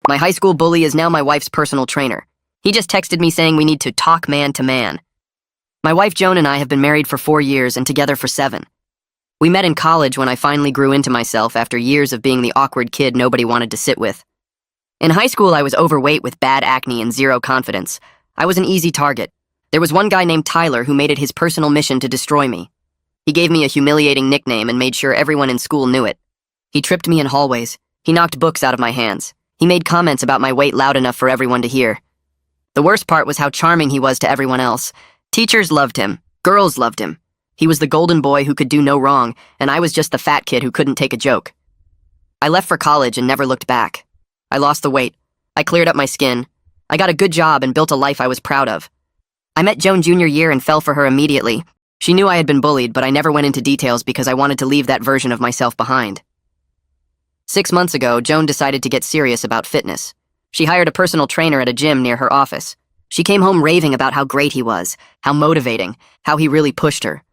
My high school bully is now my wife's personal trainer. He just texted me saying we need to talk man to man. My wife Joan and I have been married for 4 years and together for 7. We met in college when I finally grew into myself after years of being the awkward kid nobody wanted to sit with. In high school, I was overweight with bad acne and zero confidence. I was an easy target. There was one guy named Tyler who made it his personal mission to destroy me. He gave me a humiliating nickname and made sure everyone in school knew it. He tripped me in hallways. He knocked books out of my hands. He made comments about my weight loud enough for everyone to hear. The worst part was how charming he was to everyone else. Teachers loved him. Girls loved him. He was the golden boy who could do no wrong, and I was just the fat kid who couldn't take a joke. I left for college and never looked back. I lost the weight. I cleared up my skin. I got a good job and built a life I was proud of. I met Joan junior year and fell for her immediately. She knew I had been bullied, but I never went into details because I wanted to leave that version of myself behind. 6 months ago, Joan decided to get serious about fitness. She hired a personal trainer at a gym near her office. She came home raving about how great he was, how motivating, how he really pushed her.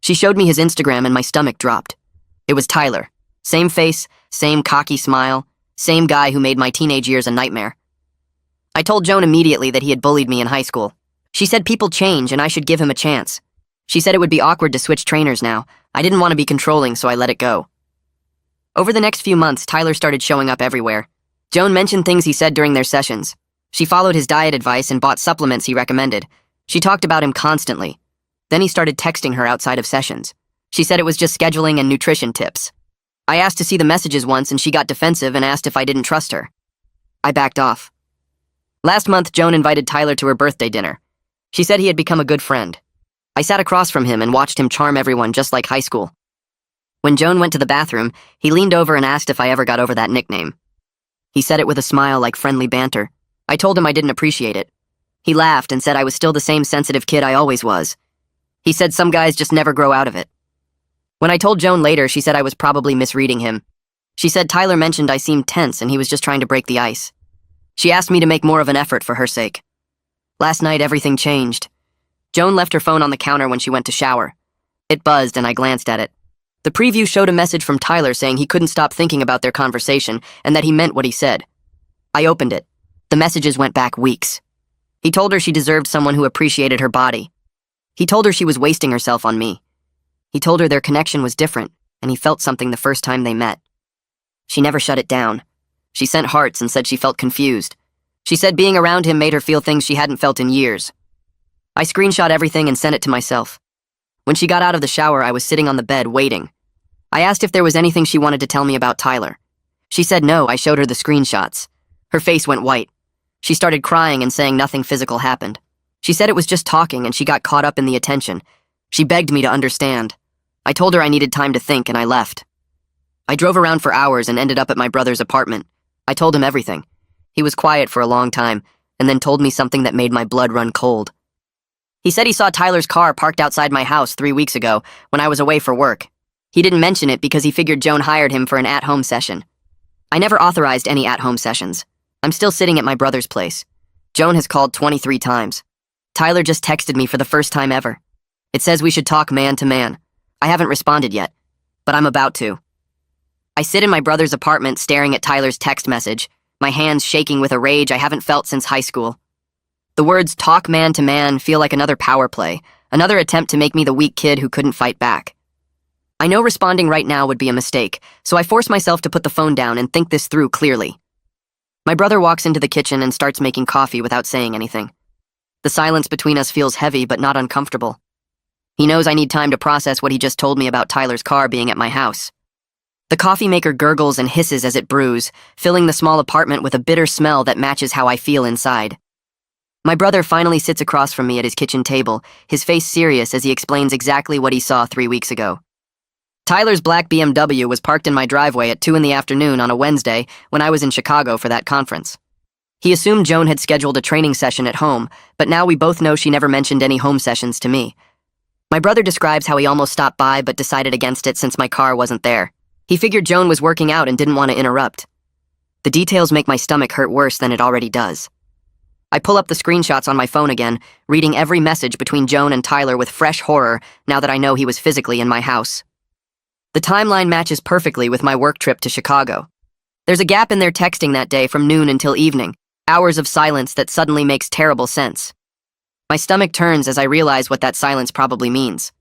She showed me his Instagram and my stomach dropped. It was Tyler. Same face, same cocky smile, same guy who made my teenage years a nightmare. I told Joan immediately that he had bullied me in high school. She said people change and I should give him a chance. She said it would be awkward to switch trainers now. I didn't want to be controlling, so I let it go. Over the next few months, Tyler started showing up everywhere. Joan mentioned things he said during their sessions. She followed his diet advice and bought supplements he recommended. She talked about him constantly. Then he started texting her outside of sessions. She said it was just scheduling and nutrition tips. I asked to see the messages once and she got defensive and asked if I didn't trust her. I backed off. Last month, Joan invited Tyler to her birthday dinner. She said he had become a good friend. I sat across from him and watched him charm everyone just like high school. When Joan went to the bathroom, he leaned over and asked if I ever got over that nickname. He said it with a smile like friendly banter. I told him I didn't appreciate it. He laughed and said I was still the same sensitive kid I always was. He said some guys just never grow out of it. When I told Joan later, she said I was probably misreading him. She said Tyler mentioned I seemed tense and he was just trying to break the ice. She asked me to make more of an effort for her sake. Last night, everything changed. Joan left her phone on the counter when she went to shower. It buzzed and I glanced at it. The preview showed a message from Tyler saying he couldn't stop thinking about their conversation and that he meant what he said. I opened it. The messages went back weeks. He told her she deserved someone who appreciated her body. He told her she was wasting herself on me. He told her their connection was different, and he felt something the first time they met. She never shut it down. She sent hearts and said she felt confused. She said being around him made her feel things she hadn't felt in years. I screenshot everything and sent it to myself. When she got out of the shower, I was sitting on the bed, waiting. I asked if there was anything she wanted to tell me about Tyler. She said no. I showed her the screenshots. Her face went white. She started crying and saying nothing physical happened. She said it was just talking and she got caught up in the attention. She begged me to understand. I told her I needed time to think and I left. I drove around for hours and ended up at my brother's apartment. I told him everything. He was quiet for a long time and then told me something that made my blood run cold. He said he saw Tyler's car parked outside my house 3 weeks ago when I was away for work. He didn't mention it because he figured Joan hired him for an at-home session. I never authorized any at-home sessions. I'm still sitting at my brother's place. Joan has called 23 times. Tyler just texted me for the first time ever. It says we should talk man to man. I haven't responded yet, but I'm about to. I sit in my brother's apartment staring at Tyler's text message, my hands shaking with a rage I haven't felt since high school. The words talk man to man feel like another power play, another attempt to make me the weak kid who couldn't fight back. I know responding right now would be a mistake, so I force myself to put the phone down and think this through clearly. My brother walks into the kitchen and starts making coffee without saying anything. The silence between us feels heavy but not uncomfortable. He knows I need time to process what he just told me about Tyler's car being at my house. The coffee maker gurgles and hisses as it brews, filling the small apartment with a bitter smell that matches how I feel inside. My brother finally sits across from me at his kitchen table, his face serious as he explains exactly what he saw 3 weeks ago. Tyler's black BMW was parked in my driveway at 2 in the afternoon on a Wednesday when I was in Chicago for that conference. He assumed Joan had scheduled a training session at home, but now we both know she never mentioned any home sessions to me. My brother describes how he almost stopped by but decided against it since my car wasn't there. He figured Joan was working out and didn't want to interrupt. The details make my stomach hurt worse than it already does. I pull up the screenshots on my phone again, reading every message between Joan and Tyler with fresh horror now that I know he was physically in my house. The timeline matches perfectly with my work trip to Chicago. There's a gap in their texting that day from noon until evening, hours of silence that suddenly makes terrible sense. My stomach turns as I realize what that silence probably means.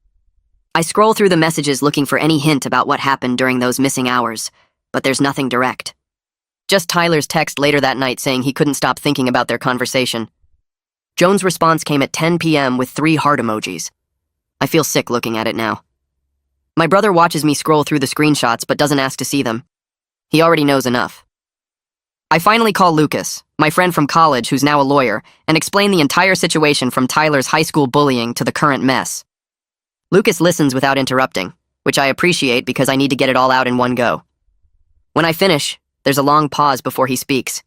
I scroll through the messages looking for any hint about what happened during those missing hours, but there's nothing direct. Just Tyler's text later that night saying he couldn't stop thinking about their conversation. Joan's response came at 10 p.m. with 3 heart emojis. I feel sick looking at it now. My brother watches me scroll through the screenshots but doesn't ask to see them. He already knows enough. I finally call Lucas, my friend from college who's now a lawyer, and explain the entire situation from Tyler's high school bullying to the current mess. Lucas listens without interrupting, which I appreciate because I need to get it all out in one go. When I finish, there's a long pause before he speaks.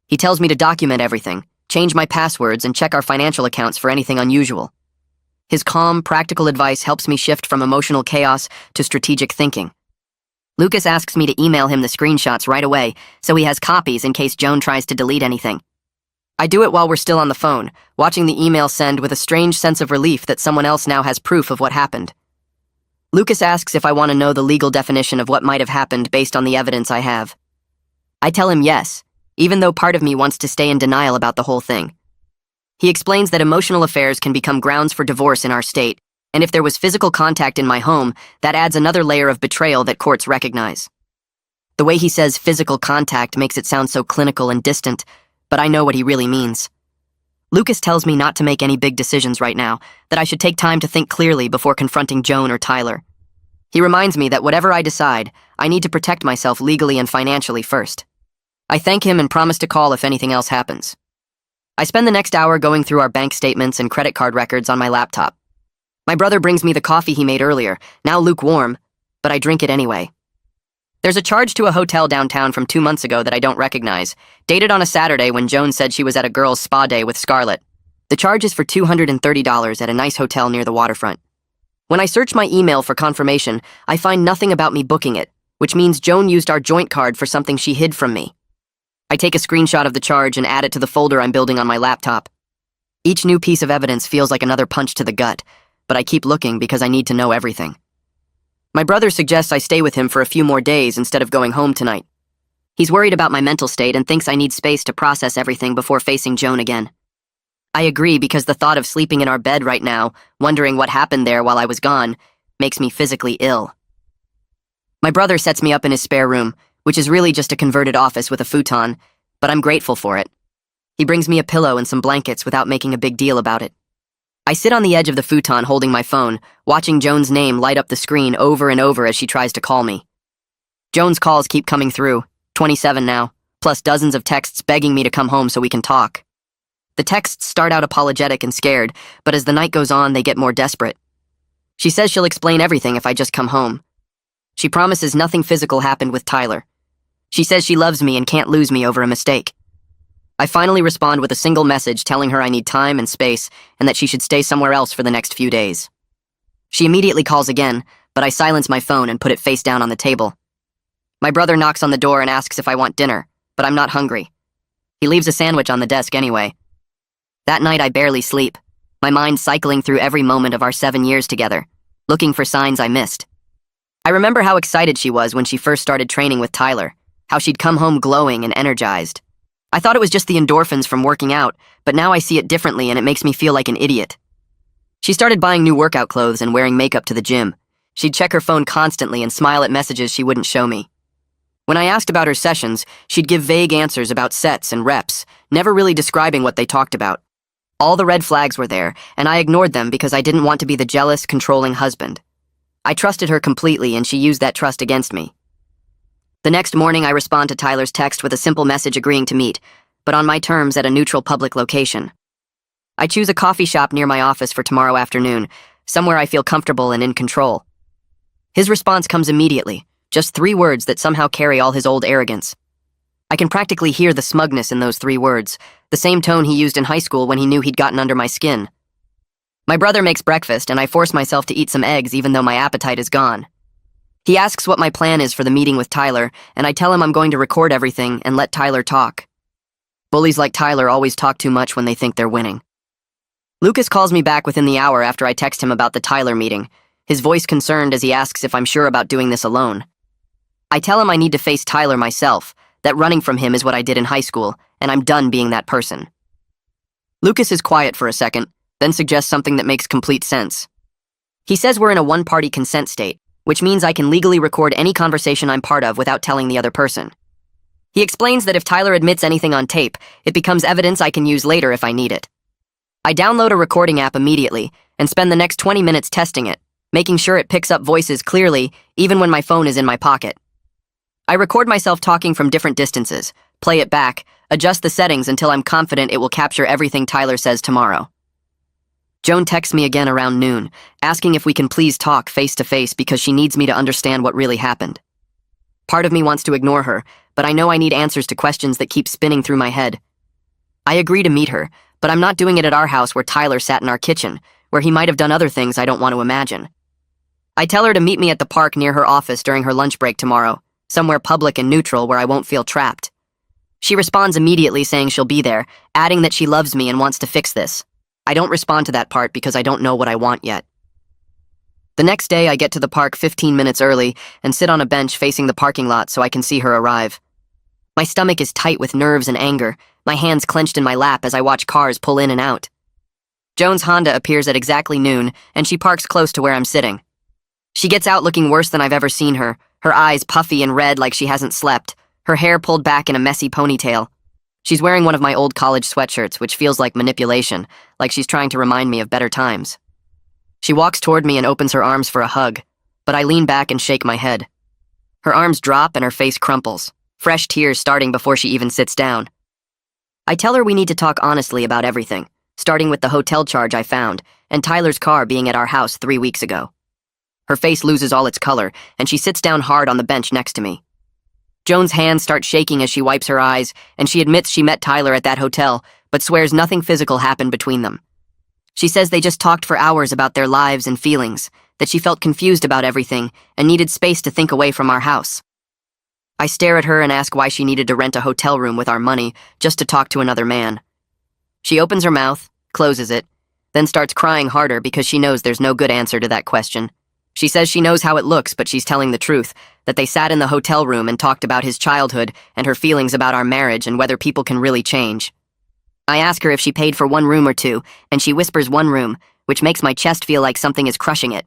He tells me to document everything, change my passwords, and check our financial accounts for anything unusual. His calm, practical advice helps me shift from emotional chaos to strategic thinking. Lucas asks me to email him the screenshots right away, so he has copies in case Joan tries to delete anything. I do it while we're still on the phone, watching the email send with a strange sense of relief that someone else now has proof of what happened. Lucas asks if I want to know the legal definition of what might have happened based on the evidence I have. I tell him yes, even though part of me wants to stay in denial about the whole thing. He explains that emotional affairs can become grounds for divorce in our state, and if there was physical contact in my home, that adds another layer of betrayal that courts recognize. The way he says physical contact makes it sound so clinical and distant, but I know what he really means. Lucas tells me not to make any big decisions right now, that I should take time to think clearly before confronting Joan or Tyler. He reminds me that whatever I decide, I need to protect myself legally and financially first. I thank him and promise to call if anything else happens. I spend the next hour going through our bank statements and credit card records on my laptop. My brother brings me the coffee he made earlier, now lukewarm, but I drink it anyway. There's a charge to a hotel downtown from 2 months ago that I don't recognize, dated on a Saturday when Joan said she was at a girls' spa day with Scarlett. The charge is for $230 at a nice hotel near the waterfront. When I search my email for confirmation, I find nothing about me booking it, which means Joan used our joint card for something she hid from me. I take a screenshot of the charge and add it to the folder I'm building on my laptop. Each new piece of evidence feels like another punch to the gut, but I keep looking because I need to know everything. My brother suggests I stay with him for a few more days instead of going home tonight. He's worried about my mental state and thinks I need space to process everything before facing Joan again. I agree because the thought of sleeping in our bed right now, wondering what happened there while I was gone, makes me physically ill. My brother sets me up in his spare room, which is really just a converted office with a futon, but I'm grateful for it. He brings me a pillow and some blankets without making a big deal about it. I sit on the edge of the futon holding my phone, watching Joan's name light up the screen over and over as she tries to call me. Joan's calls keep coming through, 27 now, plus dozens of texts begging me to come home so we can talk. The texts start out apologetic and scared, but as the night goes on, they get more desperate. She says she'll explain everything if I just come home. She promises nothing physical happened with Tyler. She says she loves me and can't lose me over a mistake. I finally respond with a single message telling her I need time and space and that she should stay somewhere else for the next few days. She immediately calls again, but I silence my phone and put it face down on the table. My brother knocks on the door and asks if I want dinner, but I'm not hungry. He leaves a sandwich on the desk anyway. That night I barely sleep, my mind cycling through every moment of our 7 years together, looking for signs I missed. I remember how excited she was when she first started training with Tyler, how she'd come home glowing and energized. I thought it was just the endorphins from working out, but now I see it differently and it makes me feel like an idiot. She started buying new workout clothes and wearing makeup to the gym. She'd check her phone constantly and smile at messages she wouldn't show me. When I asked about her sessions, she'd give vague answers about sets and reps, never really describing what they talked about. All the red flags were there, and I ignored them because I didn't want to be the jealous, controlling husband. I trusted her completely and she used that trust against me. The next morning, I respond to Tyler's text with a simple message agreeing to meet, but on my terms at a neutral public location. I choose a coffee shop near my office for tomorrow afternoon, somewhere I feel comfortable and in control. His response comes immediately, just 3 words that somehow carry all his old arrogance. I can practically hear the smugness in those 3 words, the same tone he used in high school when he knew he'd gotten under my skin. My brother makes breakfast, and I force myself to eat some eggs even though my appetite is gone. He asks what my plan is for the meeting with Tyler, and I tell him I'm going to record everything and let Tyler talk. Bullies like Tyler always talk too much when they think they're winning. Lucas calls me back within the hour after I text him about the Tyler meeting, his voice concerned as he asks if I'm sure about doing this alone. I tell him I need to face Tyler myself, that running from him is what I did in high school, and I'm done being that person. Lucas is quiet for a second, then suggests something that makes complete sense. He says we're in a one-party consent state, which means I can legally record any conversation I'm part of without telling the other person. He explains that if Tyler admits anything on tape, it becomes evidence I can use later if I need it. I download a recording app immediately and spend the next 20 minutes testing it, making sure it picks up voices clearly even when my phone is in my pocket. I record myself talking from different distances, play it back, adjust the settings until I'm confident it will capture everything Tyler says tomorrow. Joan texts me again around noon, asking if we can please talk face-to-face because she needs me to understand what really happened. Part of me wants to ignore her, but I know I need answers to questions that keep spinning through my head. I agree to meet her, but I'm not doing it at our house where Tyler sat in our kitchen, where he might have done other things I don't want to imagine. I tell her to meet me at the park near her office during her lunch break tomorrow, somewhere public and neutral where I won't feel trapped. She responds immediately saying she'll be there, adding that she loves me and wants to fix this. I don't respond to that part because I don't know what I want yet. The next day, I get to the park 15 minutes early and sit on a bench facing the parking lot so I can see her arrive. My stomach is tight with nerves and anger, my hands clenched in my lap as I watch cars pull in and out. Joan's Honda appears at exactly noon, and she parks close to where I'm sitting. She gets out looking worse than I've ever seen her, her eyes puffy and red like she hasn't slept, her hair pulled back in a messy ponytail. She's wearing one of my old college sweatshirts, which feels like manipulation, like she's trying to remind me of better times. She walks toward me and opens her arms for a hug, but I lean back and shake my head. Her arms drop and her face crumples, fresh tears starting before she even sits down. I tell her we need to talk honestly about everything, starting with the hotel charge I found, and Tyler's car being at our house 3 weeks ago. Her face loses all its color, and she sits down hard on the bench next to me. Joan's hands start shaking as she wipes her eyes, and she admits she met Tyler at that hotel, but swears nothing physical happened between them. She says they just talked for hours about their lives and feelings, that she felt confused about everything and needed space to think away from our house. I stare at her and ask why she needed to rent a hotel room with our money just to talk to another man. She opens her mouth, closes it, then starts crying harder because she knows there's no good answer to that question. She says she knows how it looks, but she's telling the truth, that they sat in the hotel room and talked about his childhood and her feelings about our marriage and whether people can really change. I ask her if she paid for one room or two, and she whispers one room, which makes my chest feel like something is crushing it.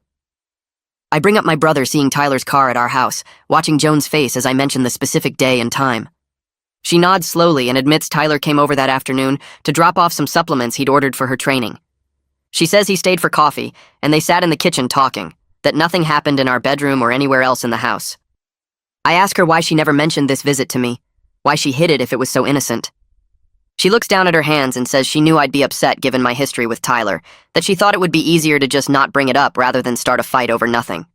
I bring up my brother seeing Tyler's car at our house, watching Joan's face as I mention the specific day and time. She nods slowly and admits Tyler came over that afternoon to drop off some supplements he'd ordered for her training. She says he stayed for coffee, and they sat in the kitchen talking, that nothing happened in our bedroom or anywhere else in the house. I ask her why she never mentioned this visit to me, why she hid it if it was so innocent. She looks down at her hands and says she knew I'd be upset given my history with Tyler, that she thought it would be easier to just not bring it up rather than start a fight over nothing.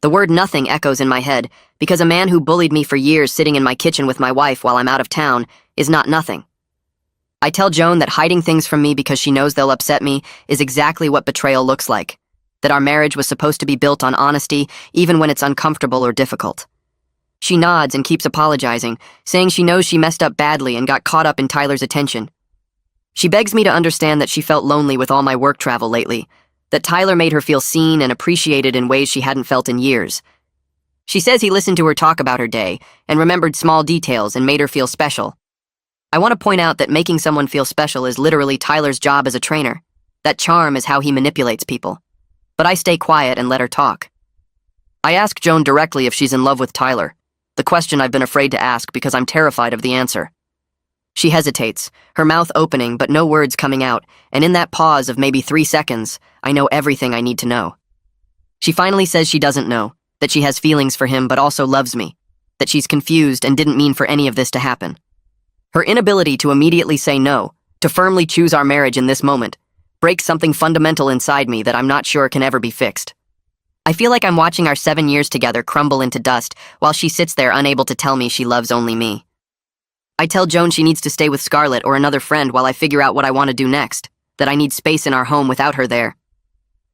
The word nothing echoes in my head because a man who bullied me for years sitting in my kitchen with my wife while I'm out of town is not nothing. I tell Joan that hiding things from me because she knows they'll upset me is exactly what betrayal looks like, that our marriage was supposed to be built on honesty even when it's uncomfortable or difficult. She nods and keeps apologizing, saying she knows she messed up badly and got caught up in Tyler's attention. She begs me to understand that she felt lonely with all my work travel lately, that Tyler made her feel seen and appreciated in ways she hadn't felt in years. She says he listened to her talk about her day and remembered small details and made her feel special. I want to point out that making someone feel special is literally Tyler's job as a trainer. That charm is how he manipulates people. But I stay quiet and let her talk. I ask Joan directly if she's in love with Tyler, the question I've been afraid to ask because I'm terrified of the answer. She hesitates, her mouth opening but no words coming out, and in that pause of maybe 3 seconds, I know everything I need to know. She finally says she doesn't know, that she has feelings for him but also loves me, that she's confused and didn't mean for any of this to happen. Her inability to immediately say no, to firmly choose our marriage in this moment, breaks something fundamental inside me that I'm not sure can ever be fixed. I feel like I'm watching our 7 years together crumble into dust while she sits there unable to tell me she loves only me. I tell Joan she needs to stay with Scarlett or another friend while I figure out what I want to do next, that I need space in our home without her there.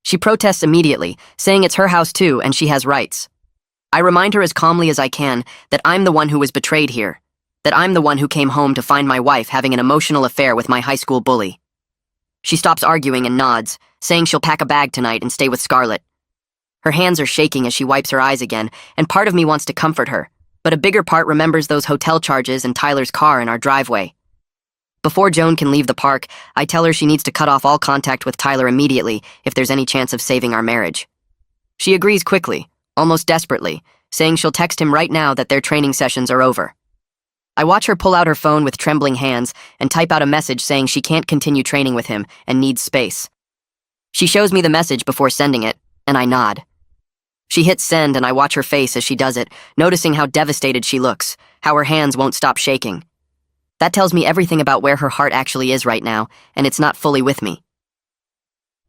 She protests immediately, saying it's her house too and she has rights. I remind her as calmly as I can that I'm the one who was betrayed here, that I'm the one who came home to find my wife having an emotional affair with my high school bully. She stops arguing and nods, saying she'll pack a bag tonight and stay with Scarlett. Her hands are shaking as she wipes her eyes again, and part of me wants to comfort her, but a bigger part remembers those hotel charges and Tyler's car in our driveway. Before Joan can leave the park, I tell her she needs to cut off all contact with Tyler immediately if there's any chance of saving our marriage. She agrees quickly, almost desperately, saying she'll text him right now that their training sessions are over. I watch her pull out her phone with trembling hands and type out a message saying she can't continue training with him and needs space. She shows me the message before sending it, and I nod. She hits send and I watch her face as she does it, noticing how devastated she looks, how her hands won't stop shaking. That tells me everything about where her heart actually is right now, and it's not fully with me.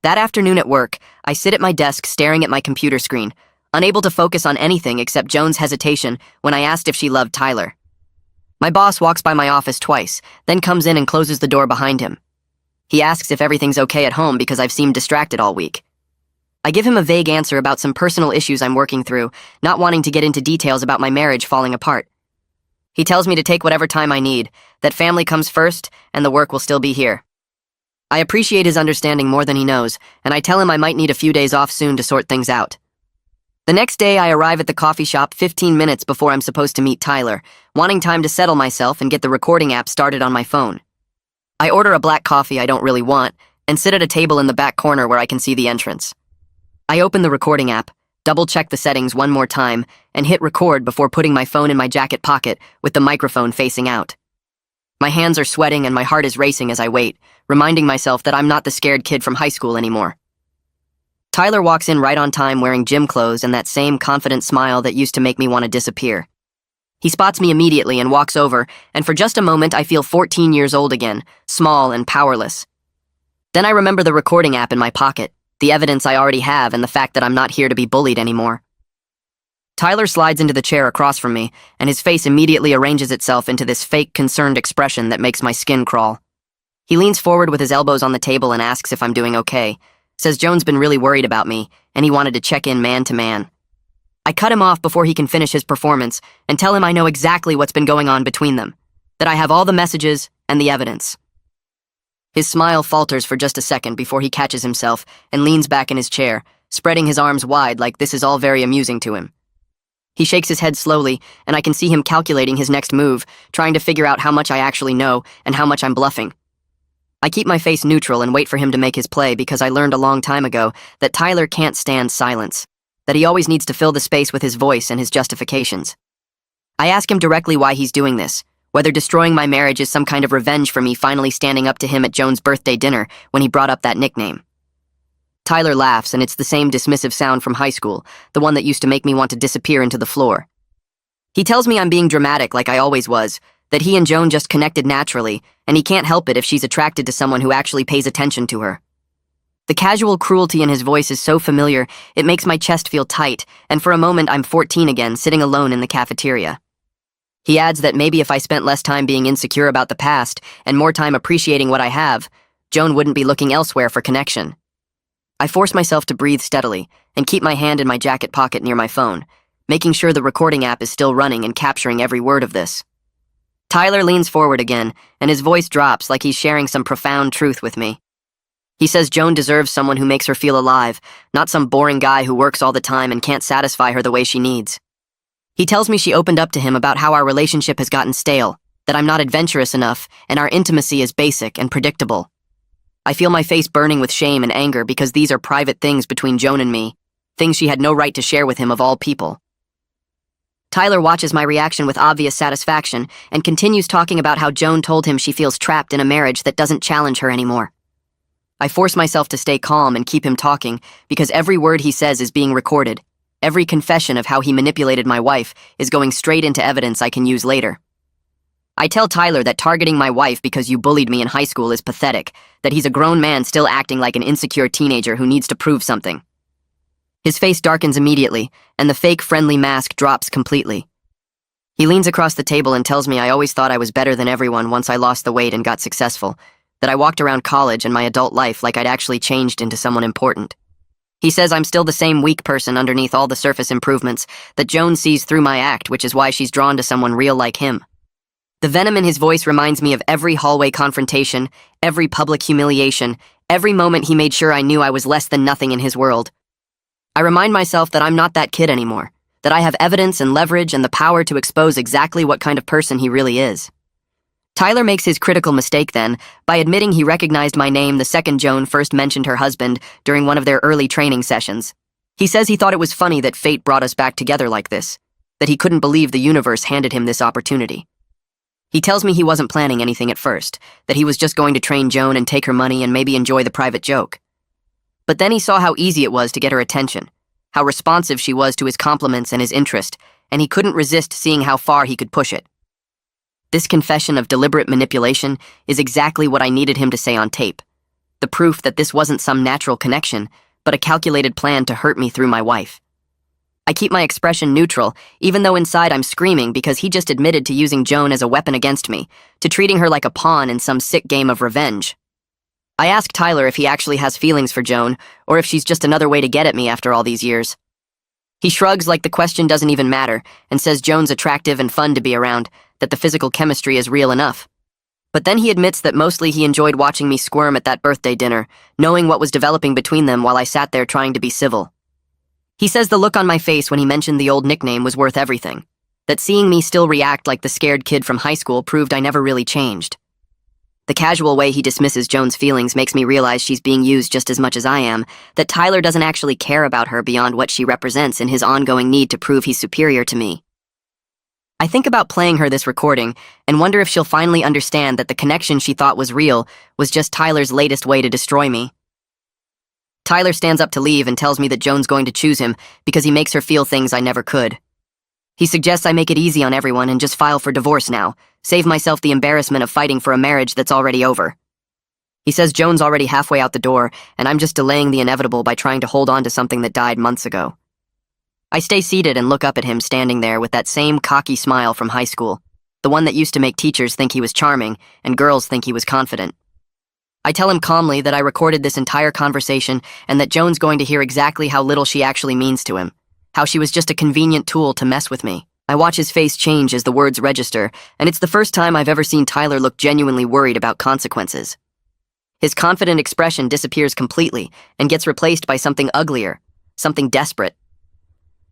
That afternoon at work, I sit at my desk staring at my computer screen, unable to focus on anything except Joan's hesitation when I asked if she loved Tyler. My boss walks by my office twice, then comes in and closes the door behind him. He asks if everything's okay at home because I've seemed distracted all week. I give him a vague answer about some personal issues I'm working through, not wanting to get into details about my marriage falling apart. He tells me to take whatever time I need, that family comes first, and the work will still be here. I appreciate his understanding more than he knows, and I tell him I might need a few days off soon to sort things out. The next day, I arrive at the coffee shop 15 minutes before I'm supposed to meet Tyler, wanting time to settle myself and get the recording app started on my phone. I order a black coffee I don't really want, and sit at a table in the back corner where I can see the entrance. I open the recording app, double-check the settings one more time, and hit record before putting my phone in my jacket pocket with the microphone facing out. My hands are sweating and my heart is racing as I wait, reminding myself that I'm not the scared kid from high school anymore. Tyler walks in right on time wearing gym clothes and that same confident smile that used to make me want to disappear. He spots me immediately and walks over, and for just a moment I feel 14 years old again, small and powerless. Then I remember the recording app in my pocket, the evidence I already have, and the fact that I'm not here to be bullied anymore. Tyler slides into the chair across from me, and his face immediately arranges itself into this fake, concerned expression that makes my skin crawl. He leans forward with his elbows on the table and asks if I'm doing okay, says Joan's been really worried about me, and he wanted to check in man to man. I cut him off before he can finish his performance, and tell him I know exactly what's been going on between them, that I have all the messages and the evidence. His smile falters for just a second before he catches himself and leans back in his chair, spreading his arms wide like this is all very amusing to him. He shakes his head slowly, and I can see him calculating his next move, trying to figure out how much I actually know and how much I'm bluffing. I keep my face neutral and wait for him to make his play because I learned a long time ago that Tyler can't stand silence, that he always needs to fill the space with his voice and his justifications. I ask him directly why he's doing this, whether destroying my marriage is some kind of revenge for me finally standing up to him at Joan's birthday dinner when he brought up that nickname. Tyler laughs, and it's the same dismissive sound from high school, the one that used to make me want to disappear into the floor. He tells me I'm being dramatic like I always was, that he and Joan just connected naturally, and he can't help it if she's attracted to someone who actually pays attention to her. The casual cruelty in his voice is so familiar, it makes my chest feel tight, and for a moment I'm 14 again, sitting alone in the cafeteria. He adds that maybe if I spent less time being insecure about the past and more time appreciating what I have, Joan wouldn't be looking elsewhere for connection. I force myself to breathe steadily and keep my hand in my jacket pocket near my phone, making sure the recording app is still running and capturing every word of this. Tyler leans forward again, and his voice drops like he's sharing some profound truth with me. He says Joan deserves someone who makes her feel alive, not some boring guy who works all the time and can't satisfy her the way she needs. He tells me she opened up to him about how our relationship has gotten stale, that I'm not adventurous enough, and our intimacy is basic and predictable. I feel my face burning with shame and anger because these are private things between Joan and me, things she had no right to share with him of all people. Tyler watches my reaction with obvious satisfaction and continues talking about how Joan told him she feels trapped in a marriage that doesn't challenge her anymore. I force myself to stay calm and keep him talking because every word he says is being recorded. Every confession of how he manipulated my wife is going straight into evidence I can use later. I tell Tyler that targeting my wife because you bullied me in high school is pathetic, that he's a grown man still acting like an insecure teenager who needs to prove something. His face darkens immediately, and the fake friendly mask drops completely. He leans across the table and tells me I always thought I was better than everyone once I lost the weight and got successful, that I walked around college and my adult life like I'd actually changed into someone important. He says I'm still the same weak person underneath all the surface improvements, that Joan sees through my act, which is why she's drawn to someone real like him. The venom in his voice reminds me of every hallway confrontation, every public humiliation, every moment he made sure I knew I was less than nothing in his world. I remind myself that I'm not that kid anymore, that that I have evidence and leverage and the power to expose exactly what kind of person he really is. Tyler makes his critical mistake then by admitting he recognized my name the second Joan first mentioned her husband during one of their early training sessions. He says he thought it was funny that fate brought us back together like this, that he couldn't believe the universe handed him this opportunity. He tells me he wasn't planning anything at first, that he was just going to train Joan and take her money and maybe enjoy the private joke. But then he saw how easy it was to get her attention, how responsive she was to his compliments and his interest, and he couldn't resist seeing how far he could push it. This confession of deliberate manipulation is exactly what I needed him to say on tape. The proof that this wasn't some natural connection, but a calculated plan to hurt me through my wife. I keep my expression neutral, even though inside I'm screaming because he just admitted to using Joan as a weapon against me, to treating her like a pawn in some sick game of revenge. I ask Tyler if he actually has feelings for Joan, or if she's just another way to get at me after all these years. He shrugs like the question doesn't even matter, and says Joan's attractive and fun to be around, that the physical chemistry is real enough. But then he admits that mostly he enjoyed watching me squirm at that birthday dinner, knowing what was developing between them while I sat there trying to be civil. He says the look on my face when he mentioned the old nickname was worth everything, that seeing me still react like the scared kid from high school proved I never really changed. The casual way he dismisses Joan's feelings makes me realize she's being used just as much as I am, that Tyler doesn't actually care about her beyond what she represents in his ongoing need to prove he's superior to me. I think about playing her this recording and wonder if she'll finally understand that the connection she thought was real was just Tyler's latest way to destroy me. Tyler stands up to leave and tells me that Joan's going to choose him because he makes her feel things I never could. He suggests I make it easy on everyone and just file for divorce now, save myself the embarrassment of fighting for a marriage that's already over. He says Joan's already halfway out the door, and I'm just delaying the inevitable by trying to hold on to something that died months ago. I stay seated and look up at him standing there with that same cocky smile from high school, the one that used to make teachers think he was charming and girls think he was confident. I tell him calmly that I recorded this entire conversation and that Joan's going to hear exactly how little she actually means to him, how she was just a convenient tool to mess with me. I watch his face change as the words register, and it's the first time I've ever seen Tyler look genuinely worried about consequences. His confident expression disappears completely and gets replaced by something uglier, something desperate.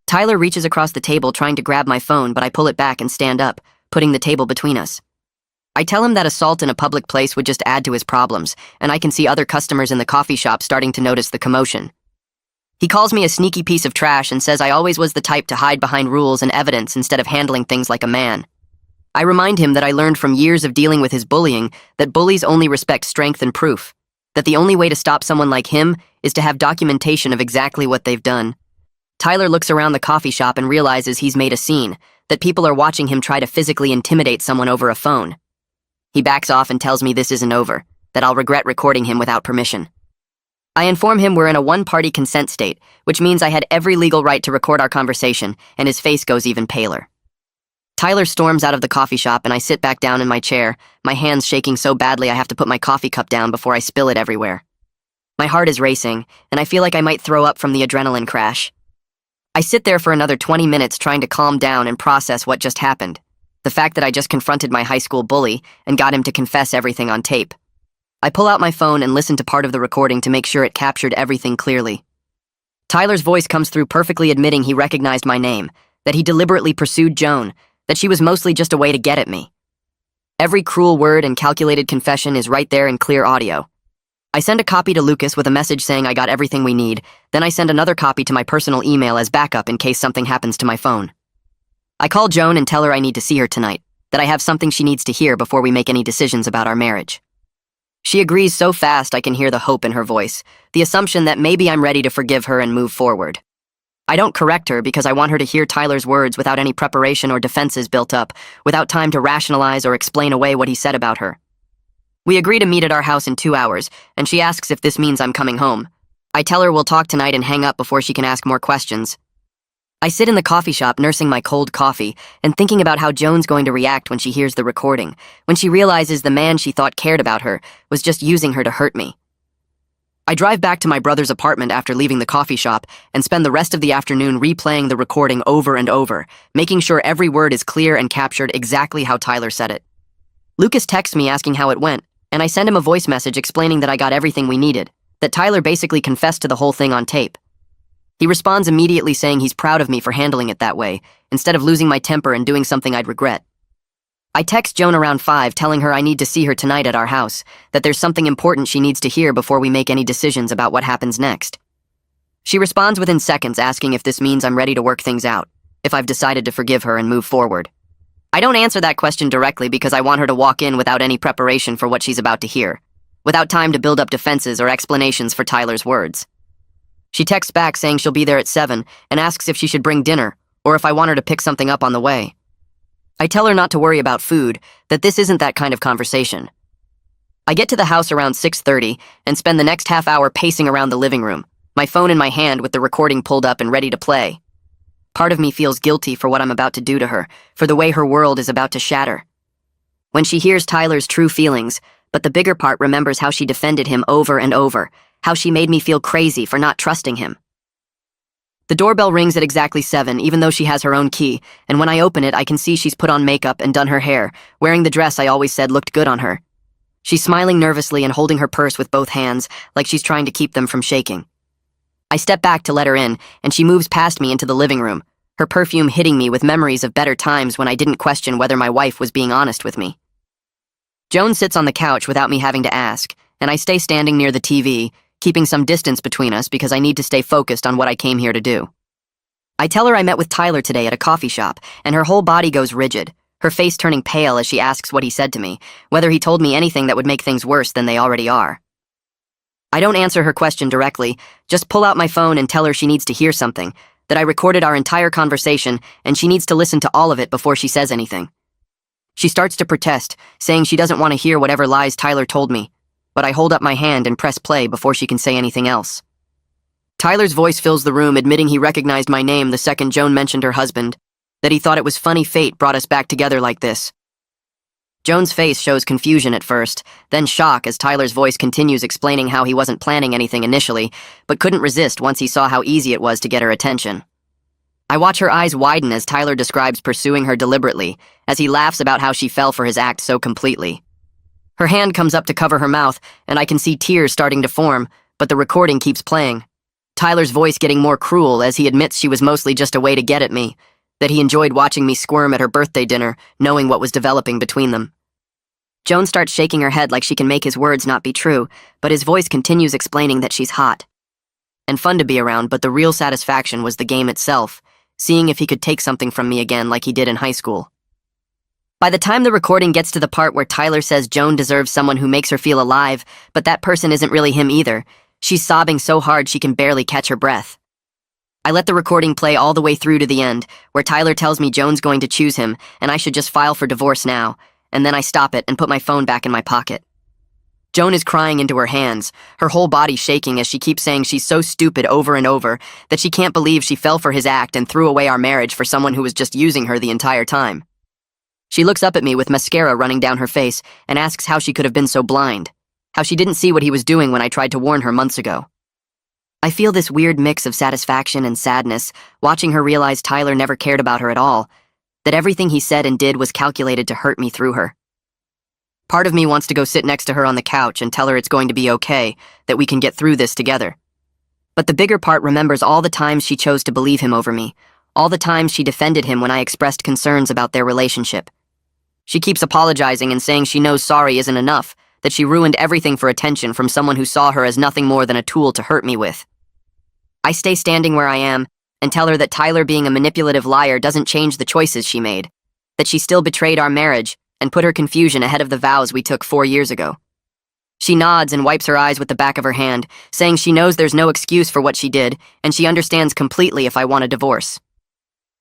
Tyler reaches across the table trying to grab my phone, but I pull it back and stand up, putting the table between us. I tell him that assault in a public place would just add to his problems, and I can see other customers in the coffee shop starting to notice the commotion. He calls me a sneaky piece of trash and says I always was the type to hide behind rules and evidence instead of handling things like a man. I remind him that I learned from years of dealing with his bullying that bullies only respect strength and proof, that the only way to stop someone like him is to have documentation of exactly what they've done. Tyler looks around the coffee shop and realizes he's made a scene, that people are watching him try to physically intimidate someone over a phone. He backs off and tells me this isn't over, that I'll regret recording him without permission. I inform him we're in a one-party consent state, which means I had every legal right to record our conversation, and his face goes even paler. Tyler storms out of the coffee shop and I sit back down in my chair, my hands shaking so badly I have to put my coffee cup down before I spill it everywhere. My heart is racing, and I feel like I might throw up from the adrenaline crash. I sit there for another 20 minutes trying to calm down and process what just happened. The fact that I just confronted my high school bully and got him to confess everything on tape. I pull out my phone and listen to part of the recording to make sure it captured everything clearly. Tyler's voice comes through perfectly admitting he recognized my name, that he deliberately pursued Joan, that she was mostly just a way to get at me. Every cruel word and calculated confession is right there in clear audio. I send a copy to Lucas with a message saying I got everything we need, then I send another copy to my personal email as backup in case something happens to my phone. I call Joan and tell her I need to see her tonight, that I have something she needs to hear before we make any decisions about our marriage. She agrees so fast I can hear the hope in her voice, the assumption that maybe I'm ready to forgive her and move forward. I don't correct her because I want her to hear Tyler's words without any preparation or defenses built up, without time to rationalize or explain away what he said about her. We agree to meet at our house in 2 hours, and she asks if this means I'm coming home. I tell her we'll talk tonight and hang up before she can ask more questions. I sit in the coffee shop nursing my cold coffee and thinking about how Joan's going to react when she hears the recording, when she realizes the man she thought cared about her was just using her to hurt me. I drive back to my brother's apartment after leaving the coffee shop and spend the rest of the afternoon replaying the recording over and over, making sure every word is clear and captured exactly how Tyler said it. Lucas texts me asking how it went, and I send him a voice message explaining that I got everything we needed, that Tyler basically confessed to the whole thing on tape. He responds immediately saying he's proud of me for handling it that way, instead of losing my temper and doing something I'd regret. I text Joan around 5 telling her I need to see her tonight at our house, that there's something important she needs to hear before we make any decisions about what happens next. She responds within seconds asking if this means I'm ready to work things out, if I've decided to forgive her and move forward. I don't answer that question directly because I want her to walk in without any preparation for what she's about to hear, without time to build up defenses or explanations for Tyler's words. She texts back saying she'll be there at 7 and asks if she should bring dinner or if I want her to pick something up on the way. I tell her not to worry about food, that this isn't that kind of conversation. I get to the house around 6:30 and spend the next half hour pacing around the living room, my phone in my hand with the recording pulled up and ready to play. Part of me feels guilty for what I'm about to do to her, for the way her world is about to shatter. When she hears Tyler's true feelings, but the bigger part remembers how she defended him over and over, how she made me feel crazy for not trusting him. The doorbell rings at exactly 7, even though she has her own key, and when I open it, I can see she's put on makeup and done her hair, wearing the dress I always said looked good on her. She's smiling nervously and holding her purse with both hands, like she's trying to keep them from shaking. I step back to let her in, and she moves past me into the living room, her perfume hitting me with memories of better times when I didn't question whether my wife was being honest with me. Joan sits on the couch without me having to ask, and I stay standing near the TV, keeping some distance between us because I need to stay focused on what I came here to do. I tell her I met with Tyler today at a coffee shop, and her whole body goes rigid, her face turning pale as she asks what he said to me, whether he told me anything that would make things worse than they already are. I don't answer her question directly, just pull out my phone and tell her she needs to hear something, that I recorded our entire conversation and she needs to listen to all of it before she says anything. She starts to protest, saying she doesn't want to hear whatever lies Tyler told me, but I hold up my hand and press play before she can say anything else. Tyler's voice fills the room, admitting he recognized my name the second Joan mentioned her husband, that he thought it was funny fate brought us back together like this. Joan's face shows confusion at first, then shock as Tyler's voice continues explaining how he wasn't planning anything initially, but couldn't resist once he saw how easy it was to get her attention. I watch her eyes widen as Tyler describes pursuing her deliberately, as he laughs about how she fell for his act so completely. Her hand comes up to cover her mouth, and I can see tears starting to form, but the recording keeps playing. Tyler's voice getting more cruel as he admits she was mostly just a way to get at me, that he enjoyed watching me squirm at her birthday dinner, knowing what was developing between them. Joan starts shaking her head like she can make his words not be true, but his voice continues explaining that she's hot and fun to be around, but the real satisfaction was the game itself, seeing if he could take something from me again like he did in high school. By the time the recording gets to the part where Tyler says Joan deserves someone who makes her feel alive, but that person isn't really him either, she's sobbing so hard she can barely catch her breath. I let the recording play all the way through to the end, where Tyler tells me Joan's going to choose him and I should just file for divorce now, and then I stop it and put my phone back in my pocket. Joan is crying into her hands, her whole body shaking as she keeps saying she's so stupid over and over, that she can't believe she fell for his act and threw away our marriage for someone who was just using her the entire time. She looks up at me with mascara running down her face and asks how she could have been so blind, how she didn't see what he was doing when I tried to warn her months ago. I feel this weird mix of satisfaction and sadness, watching her realize Tyler never cared about her at all, that everything he said and did was calculated to hurt me through her. Part of me wants to go sit next to her on the couch and tell her it's going to be okay, that we can get through this together. But the bigger part remembers all the times she chose to believe him over me, all the times she defended him when I expressed concerns about their relationship. She keeps apologizing and saying she knows sorry isn't enough, that she ruined everything for attention from someone who saw her as nothing more than a tool to hurt me with. I stay standing where I am and tell her that Tyler being a manipulative liar doesn't change the choices she made, that she still betrayed our marriage and put her confusion ahead of the vows we took 4 years ago. She nods and wipes her eyes with the back of her hand, saying she knows there's no excuse for what she did and she understands completely if I want a divorce.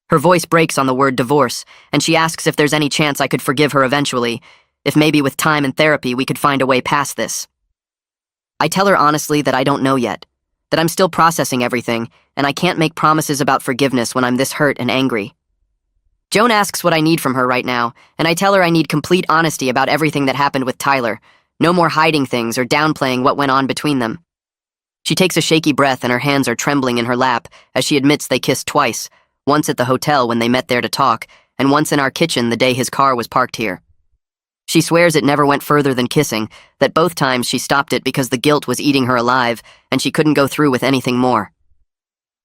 Her voice breaks on the word divorce, and she asks if there's any chance I could forgive her eventually, if maybe with time and therapy we could find a way past this. I tell her honestly that I don't know yet, that I'm still processing everything, and I can't make promises about forgiveness when I'm this hurt and angry. Joan asks what I need from her right now, and I tell her I need complete honesty about everything that happened with Tyler, no more hiding things or downplaying what went on between them. She takes a shaky breath and her hands are trembling in her lap as she admits they kissed twice, once at the hotel when they met there to talk, and once in our kitchen the day his car was parked here. She swears it never went further than kissing, that both times she stopped it because the guilt was eating her alive, and she couldn't go through with anything more.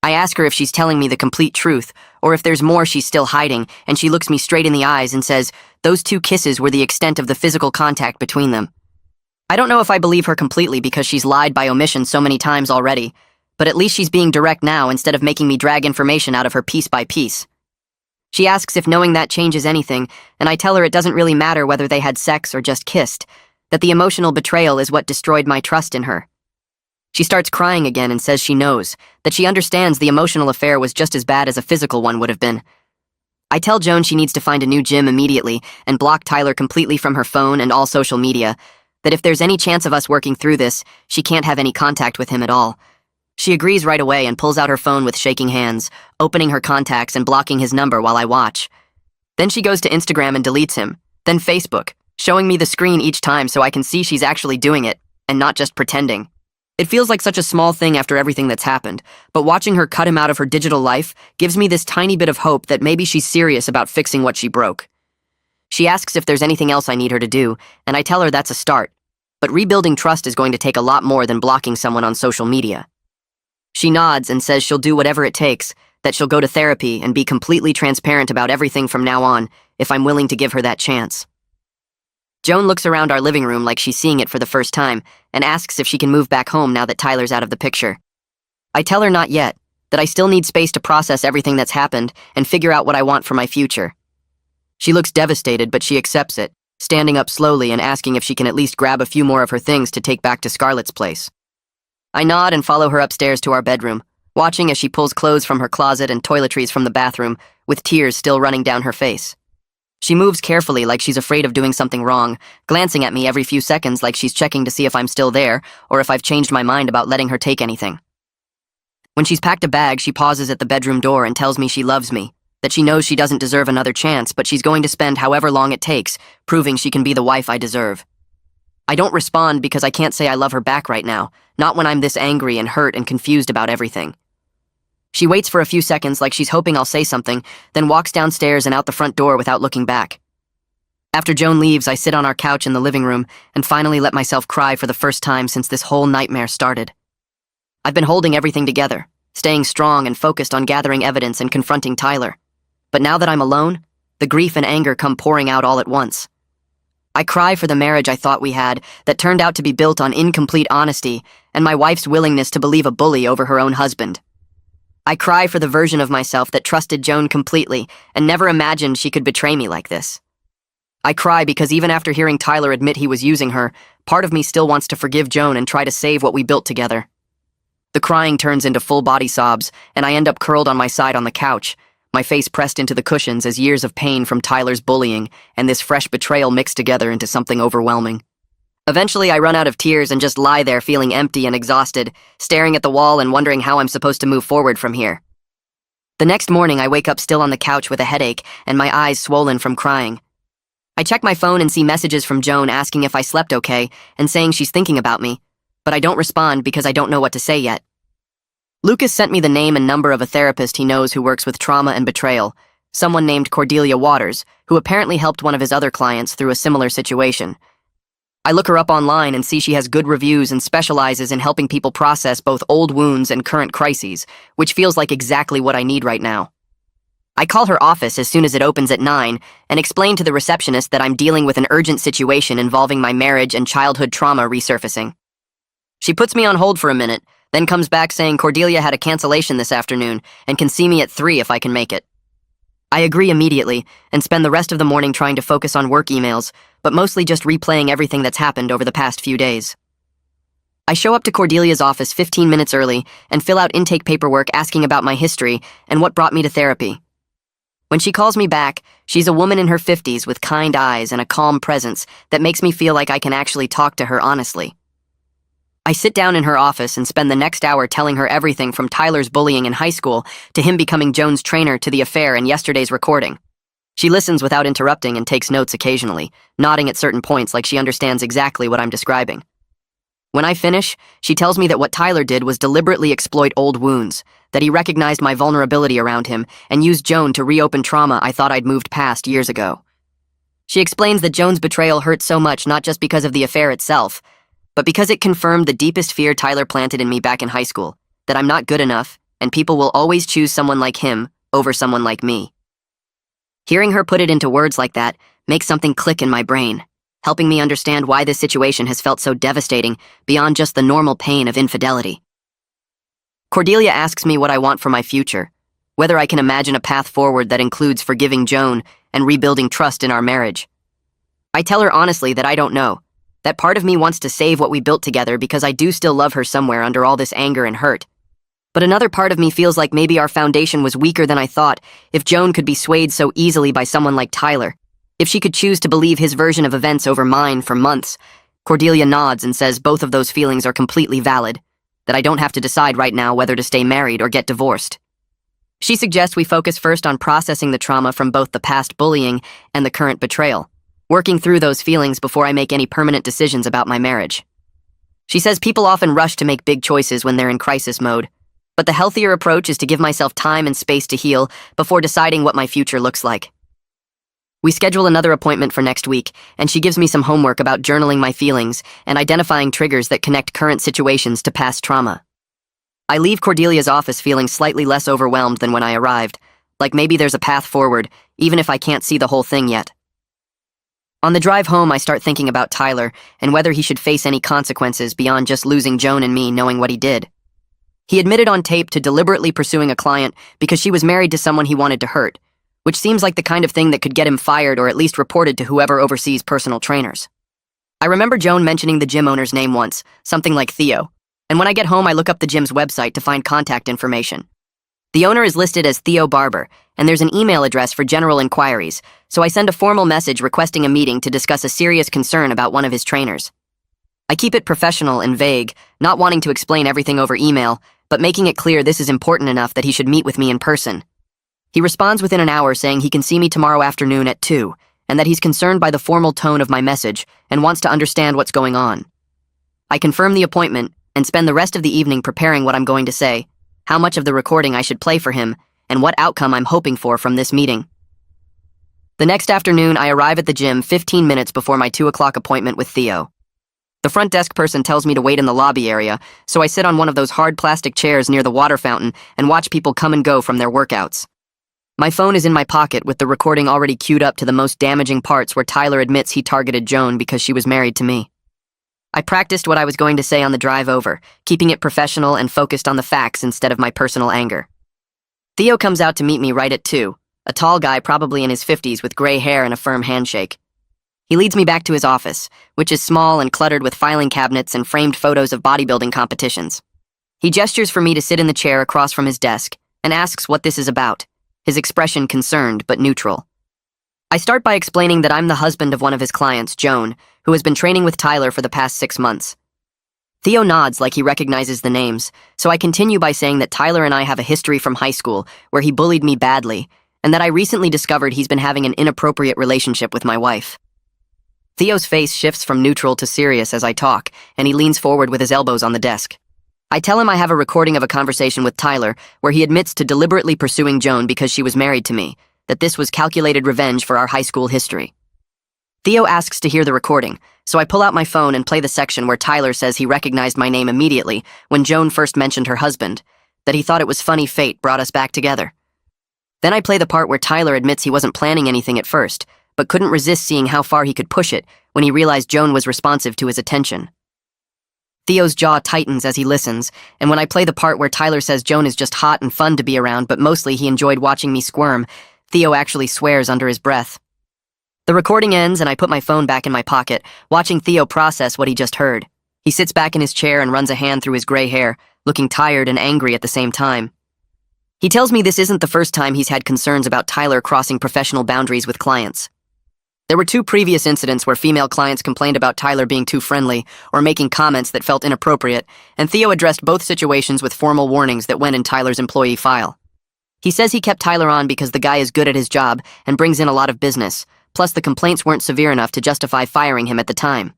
I ask her if she's telling me the complete truth, or if there's more she's still hiding, and she looks me straight in the eyes and says, those 2 kisses were the extent of the physical contact between them. I don't know if I believe her completely because she's lied by omission so many times already, but at least she's being direct now instead of making me drag information out of her piece by piece. She asks if knowing that changes anything, and I tell her it doesn't really matter whether they had sex or just kissed, that the emotional betrayal is what destroyed my trust in her. She starts crying again and says she knows, that she understands the emotional affair was just as bad as a physical one would have been. I tell Joan she needs to find a new gym immediately and block Tyler completely from her phone and all social media, that if there's any chance of us working through this, she can't have any contact with him at all. She agrees right away and pulls out her phone with shaking hands, opening her contacts and blocking his number while I watch. Then she goes to Instagram and deletes him, then Facebook, showing me the screen each time so I can see she's actually doing it, and not just pretending. It feels like such a small thing after everything that's happened, but watching her cut him out of her digital life gives me this tiny bit of hope that maybe she's serious about fixing what she broke. She asks if there's anything else I need her to do, and I tell her that's a start, but rebuilding trust is going to take a lot more than blocking someone on social media. She nods and says she'll do whatever it takes, that she'll go to therapy and be completely transparent about everything from now on, if I'm willing to give her that chance. Joan looks around our living room like she's seeing it for the first time and asks if she can move back home now that Tyler's out of the picture. I tell her not yet, that I still need space to process everything that's happened and figure out what I want for my future. She looks devastated, but she accepts it, standing up slowly and asking if she can at least grab a few more of her things to take back to Scarlett's place. I nod and follow her upstairs to our bedroom, watching as she pulls clothes from her closet and toiletries from the bathroom, with tears still running down her face. She moves carefully like she's afraid of doing something wrong, glancing at me every few seconds like she's checking to see if I'm still there or if I've changed my mind about letting her take anything. When she's packed a bag, she pauses at the bedroom door and tells me she loves me, that she knows she doesn't deserve another chance, but she's going to spend however long it takes, proving she can be the wife I deserve. I don't respond because I can't say I love her back right now, not when I'm this angry and hurt and confused about everything. She waits for a few seconds like she's hoping I'll say something, then walks downstairs and out the front door without looking back. After Joan leaves, I sit on our couch in the living room and finally let myself cry for the first time since this whole nightmare started. I've been holding everything together, staying strong and focused on gathering evidence and confronting Tyler. But now that I'm alone, the grief and anger come pouring out all at once. I cry for the marriage I thought we had that turned out to be built on incomplete honesty and my wife's willingness to believe a bully over her own husband. I cry for the version of myself that trusted Joan completely and never imagined she could betray me like this. I cry because even after hearing Tyler admit he was using her, part of me still wants to forgive Joan and try to save what we built together. The crying turns into full-body sobs, and I end up curled on my side on the couch, my face pressed into the cushions as years of pain from Tyler's bullying and this fresh betrayal mixed together into something overwhelming. Eventually, I run out of tears and just lie there feeling empty and exhausted, staring at the wall and wondering how I'm supposed to move forward from here. The next morning, I wake up still on the couch with a headache and my eyes swollen from crying. I check my phone and see messages from Joan asking if I slept okay and saying she's thinking about me, but I don't respond because I don't know what to say yet. Lucas sent me the name and number of a therapist he knows who works with trauma and betrayal, someone named Cordelia Waters, who apparently helped one of his other clients through a similar situation. I look her up online and see she has good reviews and specializes in helping people process both old wounds and current crises, which feels like exactly what I need right now. I call her office as soon as it opens at 9 and explain to the receptionist that I'm dealing with an urgent situation involving my marriage and childhood trauma resurfacing. She puts me on hold for a minute, then comes back saying Cordelia had a cancellation this afternoon and can see me at 3 if I can make it. I agree immediately and spend the rest of the morning trying to focus on work emails, but mostly just replaying everything that's happened over the past few days. I show up to Cordelia's office 15 minutes early and fill out intake paperwork asking about my history and what brought me to therapy. When she calls me back, she's a woman in her 50s with kind eyes and a calm presence that makes me feel like I can actually talk to her honestly. I sit down in her office and spend the next hour telling her everything from Tyler's bullying in high school to him becoming Joan's trainer to the affair and yesterday's recording. She listens without interrupting and takes notes occasionally, nodding at certain points like she understands exactly what I'm describing. When I finish, she tells me that what Tyler did was deliberately exploit old wounds, that he recognized my vulnerability around him and used Joan to reopen trauma I thought I'd moved past years ago. She explains that Joan's betrayal hurt so much not just because of the affair itself, but because it confirmed the deepest fear Tyler planted in me back in high school, that I'm not good enough, and people will always choose someone like him over someone like me. Hearing her put it into words like that makes something click in my brain, helping me understand why this situation has felt so devastating beyond just the normal pain of infidelity. Cordelia asks me what I want for my future, whether I can imagine a path forward that includes forgiving Joan and rebuilding trust in our marriage. I tell her honestly that I don't know, that part of me wants to save what we built together because I do still love her somewhere under all this anger and hurt. But another part of me feels like maybe our foundation was weaker than I thought if Joan could be swayed so easily by someone like Tyler. If she could choose to believe his version of events over mine for months. Cordelia nods and says both of those feelings are completely valid, that I don't have to decide right now whether to stay married or get divorced. She suggests we focus first on processing the trauma from both the past bullying and the current betrayal, working through those feelings before I make any permanent decisions about my marriage. She says people often rush to make big choices when they're in crisis mode, but the healthier approach is to give myself time and space to heal before deciding what my future looks like. We schedule another appointment for next week, and she gives me some homework about journaling my feelings and identifying triggers that connect current situations to past trauma. I leave Cordelia's office feeling slightly less overwhelmed than when I arrived, like maybe there's a path forward, even if I can't see the whole thing yet. On the drive home, I start thinking about Tyler and whether he should face any consequences beyond just losing Joan and me knowing what he did. He admitted on tape to deliberately pursuing a client because she was married to someone he wanted to hurt, which seems like the kind of thing that could get him fired or at least reported to whoever oversees personal trainers. I remember Joan mentioning the gym owner's name once, something like Theo, and when I get home I look up the gym's website to find contact information. The owner is listed as Theo Barber, and there's an email address for general inquiries, so I send a formal message requesting a meeting to discuss a serious concern about one of his trainers. I keep it professional and vague, not wanting to explain everything over email, but making it clear this is important enough that he should meet with me in person. He responds within an hour saying he can see me tomorrow afternoon at 2, and that he's concerned by the formal tone of my message and wants to understand what's going on. I confirm the appointment and spend the rest of the evening preparing what I'm going to say, how much of the recording I should play for him, and what outcome I'm hoping for from this meeting. The next afternoon, I arrive at the gym 15 minutes before my 2 o'clock appointment with Theo. The front desk person tells me to wait in the lobby area, so I sit on one of those hard plastic chairs near the water fountain and watch people come and go from their workouts. My phone is in my pocket with the recording already queued up to the most damaging parts where Tyler admits he targeted Joan because she was married to me. I practiced what I was going to say on the drive over, keeping it professional and focused on the facts instead of my personal anger. Theo comes out to meet me right at 2, a tall guy probably in his 50s with gray hair and a firm handshake. He leads me back to his office, which is small and cluttered with filing cabinets and framed photos of bodybuilding competitions. He gestures for me to sit in the chair across from his desk and asks what this is about, his expression concerned but neutral. I start by explaining that I'm the husband of one of his clients, Joan, who has been training with Tyler for the past 6 months. Theo nods like he recognizes the names, so I continue by saying that Tyler and I have a history from high school where he bullied me badly, and that I recently discovered he's been having an inappropriate relationship with my wife. Theo's face shifts from neutral to serious as I talk, and he leans forward with his elbows on the desk. I tell him I have a recording of a conversation with Tyler where he admits to deliberately pursuing Joan because she was married to me, that this was calculated revenge for our high school history. Theo asks to hear the recording, so I pull out my phone and play the section where Tyler says he recognized my name immediately when Joan first mentioned her husband, that he thought it was funny fate brought us back together. Then I play the part where Tyler admits he wasn't planning anything at first, but couldn't resist seeing how far he could push it when he realized Joan was responsive to his attention. Theo's jaw tightens as he listens, and when I play the part where Tyler says Joan is just hot and fun to be around, but mostly he enjoyed watching me squirm, Theo actually swears under his breath. The recording ends and I put my phone back in my pocket, watching Theo process what he just heard. He sits back in his chair and runs a hand through his gray hair, looking tired and angry at the same time. He tells me this isn't the first time he's had concerns about Tyler crossing professional boundaries with clients. There were 2 previous incidents where female clients complained about Tyler being too friendly or making comments that felt inappropriate, and Theo addressed both situations with formal warnings that went in Tyler's employee file. He says he kept Tyler on because the guy is good at his job and brings in a lot of business, plus the complaints weren't severe enough to justify firing him at the time.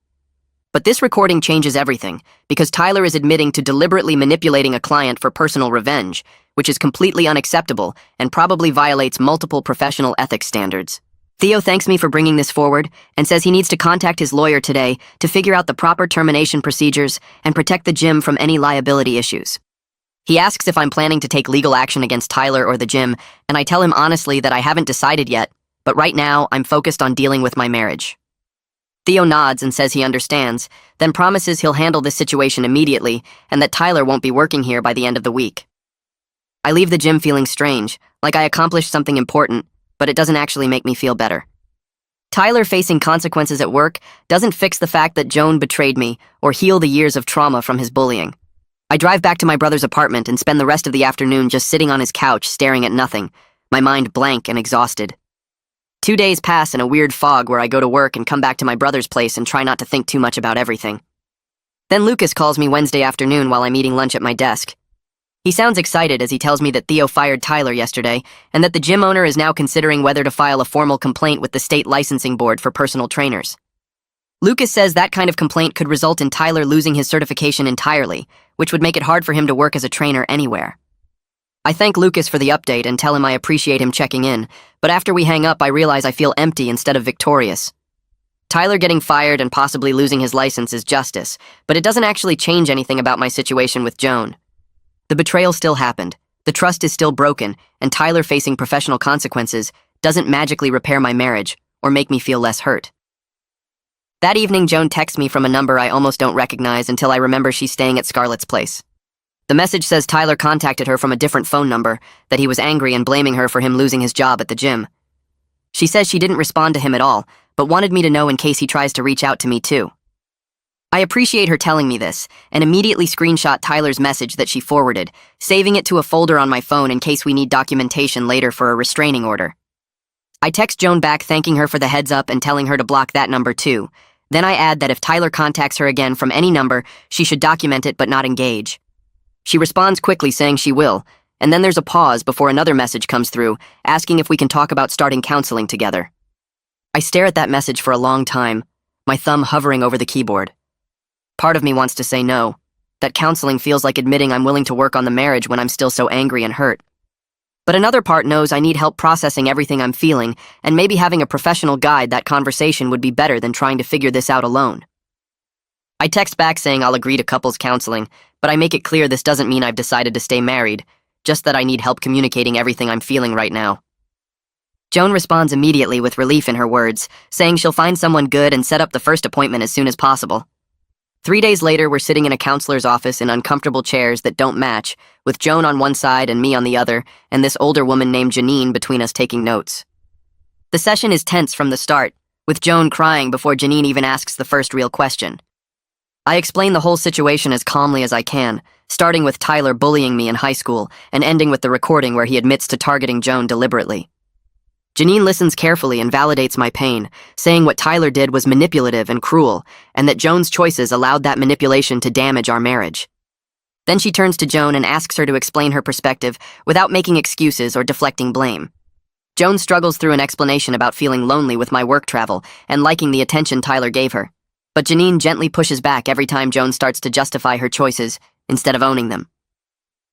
But this recording changes everything, because Tyler is admitting to deliberately manipulating a client for personal revenge, which is completely unacceptable and probably violates multiple professional ethics standards. Theo thanks me for bringing this forward and says he needs to contact his lawyer today to figure out the proper termination procedures and protect the gym from any liability issues. He asks if I'm planning to take legal action against Tyler or the gym, and I tell him honestly that I haven't decided yet, but right now I'm focused on dealing with my marriage. Theo nods and says he understands, then promises he'll handle this situation immediately and that Tyler won't be working here by the end of the week. I leave the gym feeling strange, like I accomplished something important, but it doesn't actually make me feel better. Tyler facing consequences at work doesn't fix the fact that Joan betrayed me or heal the years of trauma from his bullying. I drive back to my brother's apartment and spend the rest of the afternoon just sitting on his couch staring at nothing, my mind blank and exhausted. 2 days pass in a weird fog where I go to work and come back to my brother's place and try not to think too much about everything. Then Lucas calls me Wednesday afternoon while I'm eating lunch at my desk. He sounds excited as he tells me that Theo fired Tyler yesterday and that the gym owner is now considering whether to file a formal complaint with the state licensing board for personal trainers. Lucas says that kind of complaint could result in Tyler losing his certification entirely, which would make it hard for him to work as a trainer anywhere. I thank Lucas for the update and tell him I appreciate him checking in, but after we hang up I realize I feel empty instead of victorious. Tyler getting fired and possibly losing his license is justice, but it doesn't actually change anything about my situation with Joan. The betrayal still happened, the trust is still broken, and Tyler facing professional consequences doesn't magically repair my marriage or make me feel less hurt. That evening, Joan texts me from a number I almost don't recognize until I remember she's staying at Scarlett's place. The message says Tyler contacted her from a different phone number, that he was angry and blaming her for him losing his job at the gym. She says she didn't respond to him at all, but wanted me to know in case he tries to reach out to me too. I appreciate her telling me this, and immediately screenshot Tyler's message that she forwarded, saving it to a folder on my phone in case we need documentation later for a restraining order. I text Joan back thanking her for the heads up and telling her to block that number too. Then I add that if Tyler contacts her again from any number, she should document it but not engage. She responds quickly saying she will, and then there's a pause before another message comes through, asking if we can talk about starting counseling together. I stare at that message for a long time, my thumb hovering over the keyboard. Part of me wants to say no, that counseling feels like admitting I'm willing to work on the marriage when I'm still so angry and hurt. But another part knows I need help processing everything I'm feeling, and maybe having a professional guide that conversation would be better than trying to figure this out alone. I text back saying I'll agree to couples counseling, but I make it clear this doesn't mean I've decided to stay married, just that I need help communicating everything I'm feeling right now. Joan responds immediately with relief in her words, saying she'll find someone good and set up the first appointment as soon as possible. 3 days later, we're sitting in a counselor's office in uncomfortable chairs that don't match, with Joan on one side and me on the other, and this older woman named Janine between us taking notes. The session is tense from the start, with Joan crying before Janine even asks the first real question. I explain the whole situation as calmly as I can, starting with Tyler bullying me in high school and ending with the recording where he admits to targeting Joan deliberately. Janine listens carefully and validates my pain, saying what Tyler did was manipulative and cruel, and that Joan's choices allowed that manipulation to damage our marriage. Then she turns to Joan and asks her to explain her perspective without making excuses or deflecting blame. Joan struggles through an explanation about feeling lonely with my work travel and liking the attention Tyler gave her, but Janine gently pushes back every time Joan starts to justify her choices instead of owning them.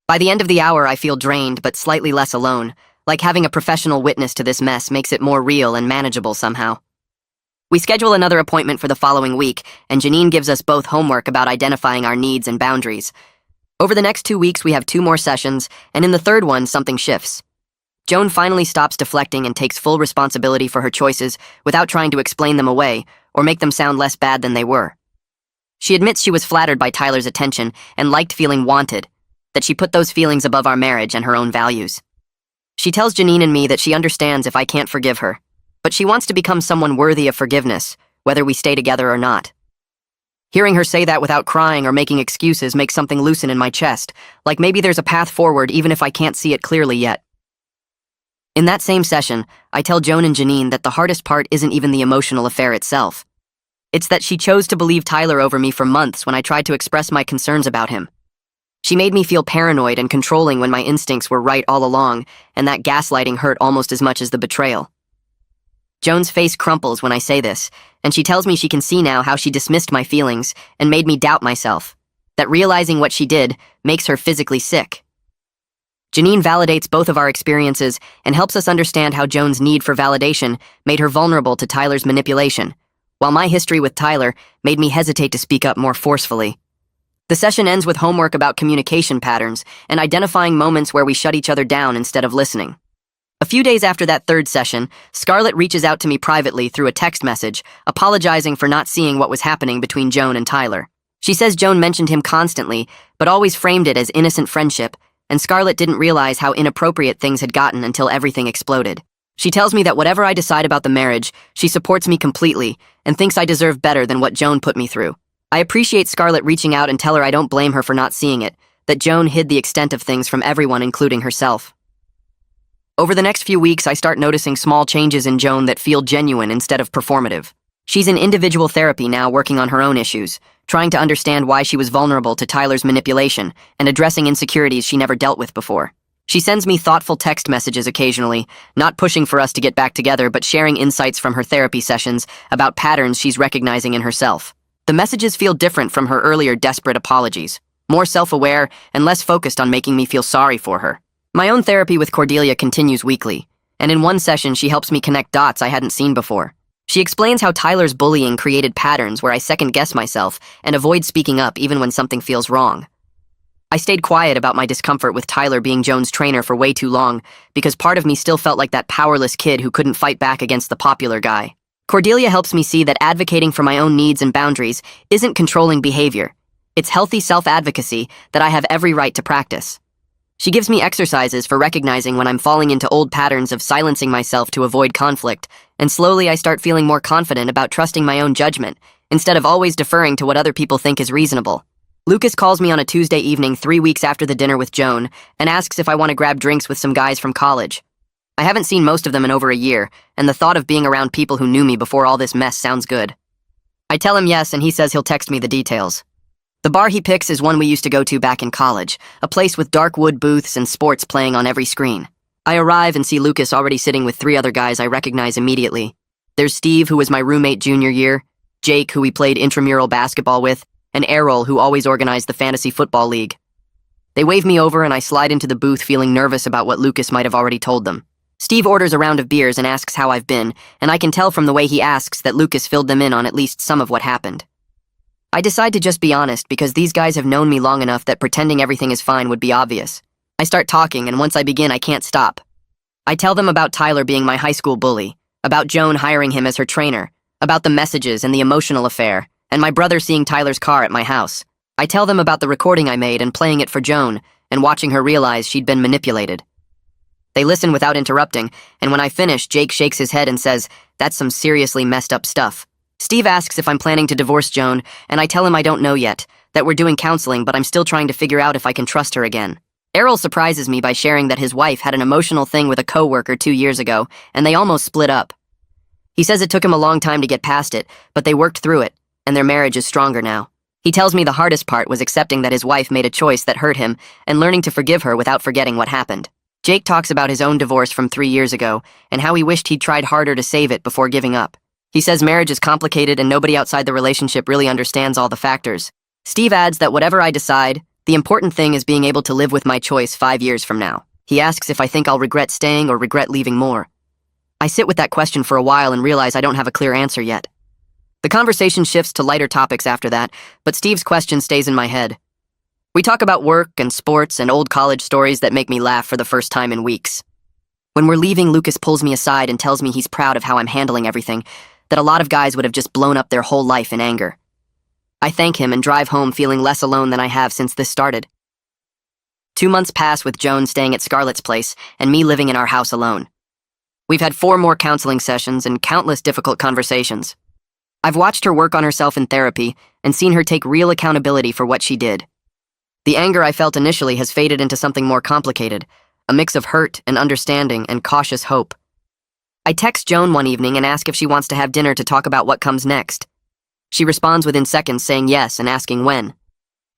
By the end of the hour, I feel drained but slightly less alone, like having a professional witness to this mess makes it more real and manageable somehow. We schedule another appointment for the following week, and Janine gives us both homework about identifying our needs and boundaries. Over the next 2 weeks, we have 2 more sessions, and in the third one, something shifts. Joan finally stops deflecting and takes full responsibility for her choices without trying to explain them away or make them sound less bad than they were. She admits she was flattered by Tyler's attention and liked feeling wanted, that she put those feelings above our marriage and her own values. She tells Janine and me that she understands if I can't forgive her, but she wants to become someone worthy of forgiveness, whether we stay together or not. Hearing her say that without crying or making excuses makes something loosen in my chest, like maybe there's a path forward even if I can't see it clearly yet. In that same session, I tell Joan and Janine that the hardest part isn't even the emotional affair itself. It's that she chose to believe Tyler over me for months when I tried to express my concerns about him. She made me feel paranoid and controlling when my instincts were right all along, and that gaslighting hurt almost as much as the betrayal. Joan's face crumples when I say this, and she tells me she can see now how she dismissed my feelings and made me doubt myself, that realizing what she did makes her physically sick. Janine validates both of our experiences and helps us understand how Joan's need for validation made her vulnerable to Tyler's manipulation, while my history with Tyler made me hesitate to speak up more forcefully. The session ends with homework about communication patterns and identifying moments where we shut each other down instead of listening. A few days after that third session, Scarlett reaches out to me privately through a text message, apologizing for not seeing what was happening between Joan and Tyler. She says Joan mentioned him constantly, but always framed it as innocent friendship, and Scarlett didn't realize how inappropriate things had gotten until everything exploded. She tells me that whatever I decide about the marriage, she supports me completely and thinks I deserve better than what Joan put me through. I appreciate Scarlett reaching out and tell her I don't blame her for not seeing it, that Joan hid the extent of things from everyone, including herself. Over the next few weeks, I start noticing small changes in Joan that feel genuine instead of performative. She's in individual therapy now, working on her own issues, trying to understand why she was vulnerable to Tyler's manipulation and addressing insecurities she never dealt with before. She sends me thoughtful text messages occasionally, not pushing for us to get back together, but sharing insights from her therapy sessions about patterns she's recognizing in herself. The messages feel different from her earlier desperate apologies, more self-aware and less focused on making me feel sorry for her. My own therapy with Cordelia continues weekly, and in one session she helps me connect dots I hadn't seen before. She explains how Tyler's bullying created patterns where I second-guess myself and avoid speaking up even when something feels wrong. I stayed quiet about my discomfort with Tyler being Joan's trainer for way too long because part of me still felt like that powerless kid who couldn't fight back against the popular guy. Cordelia helps me see that advocating for my own needs and boundaries isn't controlling behavior. It's healthy self-advocacy that I have every right to practice. She gives me exercises for recognizing when I'm falling into old patterns of silencing myself to avoid conflict, and slowly I start feeling more confident about trusting my own judgment, instead of always deferring to what other people think is reasonable. Lucas calls me on a Tuesday evening 3 weeks after the dinner with Joan, and asks if I want to grab drinks with some guys from college. I haven't seen most of them in over a year, and the thought of being around people who knew me before all this mess sounds good. I tell him yes, and he says he'll text me the details. The bar he picks is one we used to go to back in college, a place with dark wood booths and sports playing on every screen. I arrive and see Lucas already sitting with 3 other guys I recognize immediately. There's Steve, who was my roommate junior year, Jake, who we played intramural basketball with, and Errol, who always organized the fantasy football league. They wave me over and I slide into the booth feeling nervous about what Lucas might have already told them. Steve orders a round of beers and asks how I've been, and I can tell from the way he asks that Lucas filled them in on at least some of what happened. I decide to just be honest because these guys have known me long enough that pretending everything is fine would be obvious. I start talking, and once I begin, I can't stop. I tell them about Tyler being my high school bully, about Joan hiring him as her trainer, about the messages and the emotional affair, and my brother seeing Tyler's car at my house. I tell them about the recording I made and playing it for Joan, and watching her realize she'd been manipulated. They listen without interrupting, and when I finish, Jake shakes his head and says, "That's some seriously messed up stuff." Steve asks if I'm planning to divorce Joan, and I tell him I don't know yet, that we're doing counseling, but I'm still trying to figure out if I can trust her again. Errol surprises me by sharing that his wife had an emotional thing with a coworker 2 years ago, and they almost split up. He says it took him a long time to get past it, but they worked through it, and their marriage is stronger now. He tells me the hardest part was accepting that his wife made a choice that hurt him, and learning to forgive her without forgetting what happened. Jake talks about his own divorce from 3 years ago, and how he wished he'd tried harder to save it before giving up. He says marriage is complicated and nobody outside the relationship really understands all the factors. Steve adds that whatever I decide, the important thing is being able to live with my choice 5 years from now. He asks if I think I'll regret staying or regret leaving more. I sit with that question for a while and realize I don't have a clear answer yet. The conversation shifts to lighter topics after that, but Steve's question stays in my head. We talk about work and sports and old college stories that make me laugh for the first time in weeks. When we're leaving, Lucas pulls me aside and tells me he's proud of how I'm handling everything, that a lot of guys would have just blown up their whole life in anger. I thank him and drive home feeling less alone than I have since this started. 2 months pass with Joan staying at Scarlett's place and me living in our house alone. We've had 4 more counseling sessions and countless difficult conversations. I've watched her work on herself in therapy and seen her take real accountability for what she did. The anger I felt initially has faded into something more complicated, a mix of hurt and understanding and cautious hope. I text Joan one evening and ask if she wants to have dinner to talk about what comes next. She responds within seconds saying yes and asking when.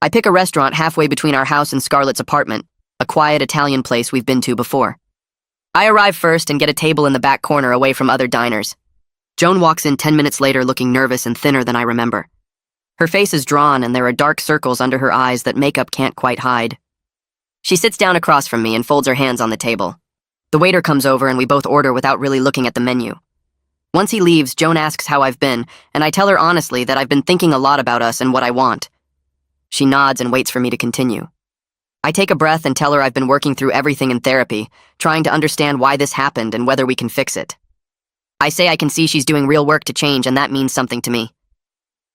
I pick a restaurant halfway between our house and Scarlett's apartment, a quiet Italian place we've been to before. I arrive first and get a table in the back corner away from other diners. Joan walks in 10 minutes later looking nervous and thinner than I remember. Her face is drawn and there are dark circles under her eyes that makeup can't quite hide. She sits down across from me and folds her hands on the table. The waiter comes over and we both order without really looking at the menu. Once he leaves, Joan asks how I've been, and I tell her honestly that I've been thinking a lot about us and what I want. She nods and waits for me to continue. I take a breath and tell her I've been working through everything in therapy, trying to understand why this happened and whether we can fix it. I say I can see she's doing real work to change, and that means something to me.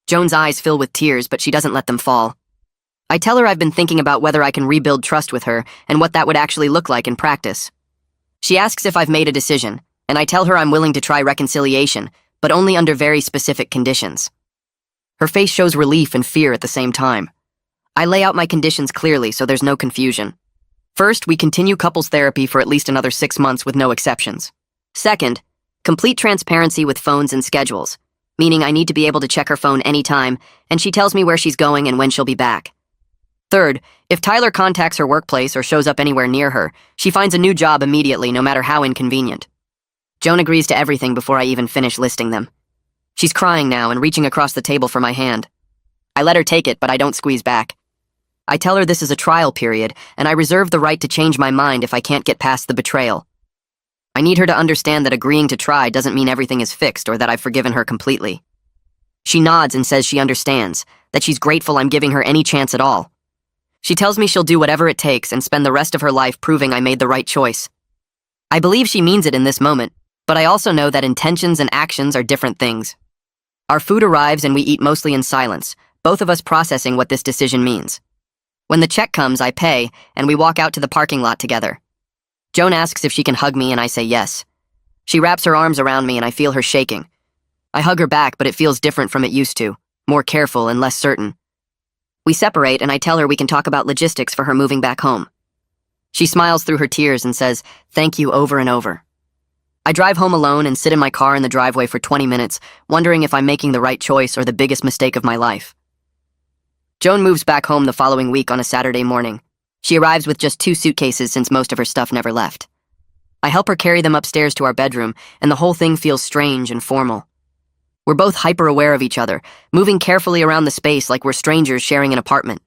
Joan's eyes fill with tears, but she doesn't let them fall. I tell her I've been thinking about whether I can rebuild trust with her and what that would actually look like in practice. She asks if I've made a decision, and I tell her I'm willing to try reconciliation, but only under very specific conditions. Her face shows relief and fear at the same time. I lay out my conditions clearly so there's no confusion. First, we continue couples therapy for at least another 6 months with no exceptions. Second, complete transparency with phones and schedules, meaning I need to be able to check her phone anytime, and she tells me where she's going and when she'll be back. Third, if Tyler contacts her workplace or shows up anywhere near her, she finds a new job immediately, no matter how inconvenient. Joan agrees to everything before I even finish listing them. She's crying now and reaching across the table for my hand. I let her take it, but I don't squeeze back. I tell her this is a trial period, and I reserve the right to change my mind if I can't get past the betrayal. I need her to understand that agreeing to try doesn't mean everything is fixed or that I've forgiven her completely. She nods and says she understands, that she's grateful I'm giving her any chance at all. She tells me she'll do whatever it takes and spend the rest of her life proving I made the right choice. I believe she means it in this moment, but I also know that intentions and actions are different things. Our food arrives and we eat mostly in silence, both of us processing what this decision means. When the check comes, I pay, and we walk out to the parking lot together. Joan asks if she can hug me, and I say yes. She wraps her arms around me, and I feel her shaking. I hug her back, but it feels different from it used to, more careful and less certain. We separate, and I tell her we can talk about logistics for her moving back home. She smiles through her tears and says, "Thank you," over and over. I drive home alone and sit in my car in the driveway for 20 minutes, wondering if I'm making the right choice or the biggest mistake of my life. Joan moves back home the following week on a Saturday morning. She arrives with just 2 suitcases since most of her stuff never left. I help her carry them upstairs to our bedroom, and the whole thing feels strange and formal. We're both hyper-aware of each other, moving carefully around the space like we're strangers sharing an apartment.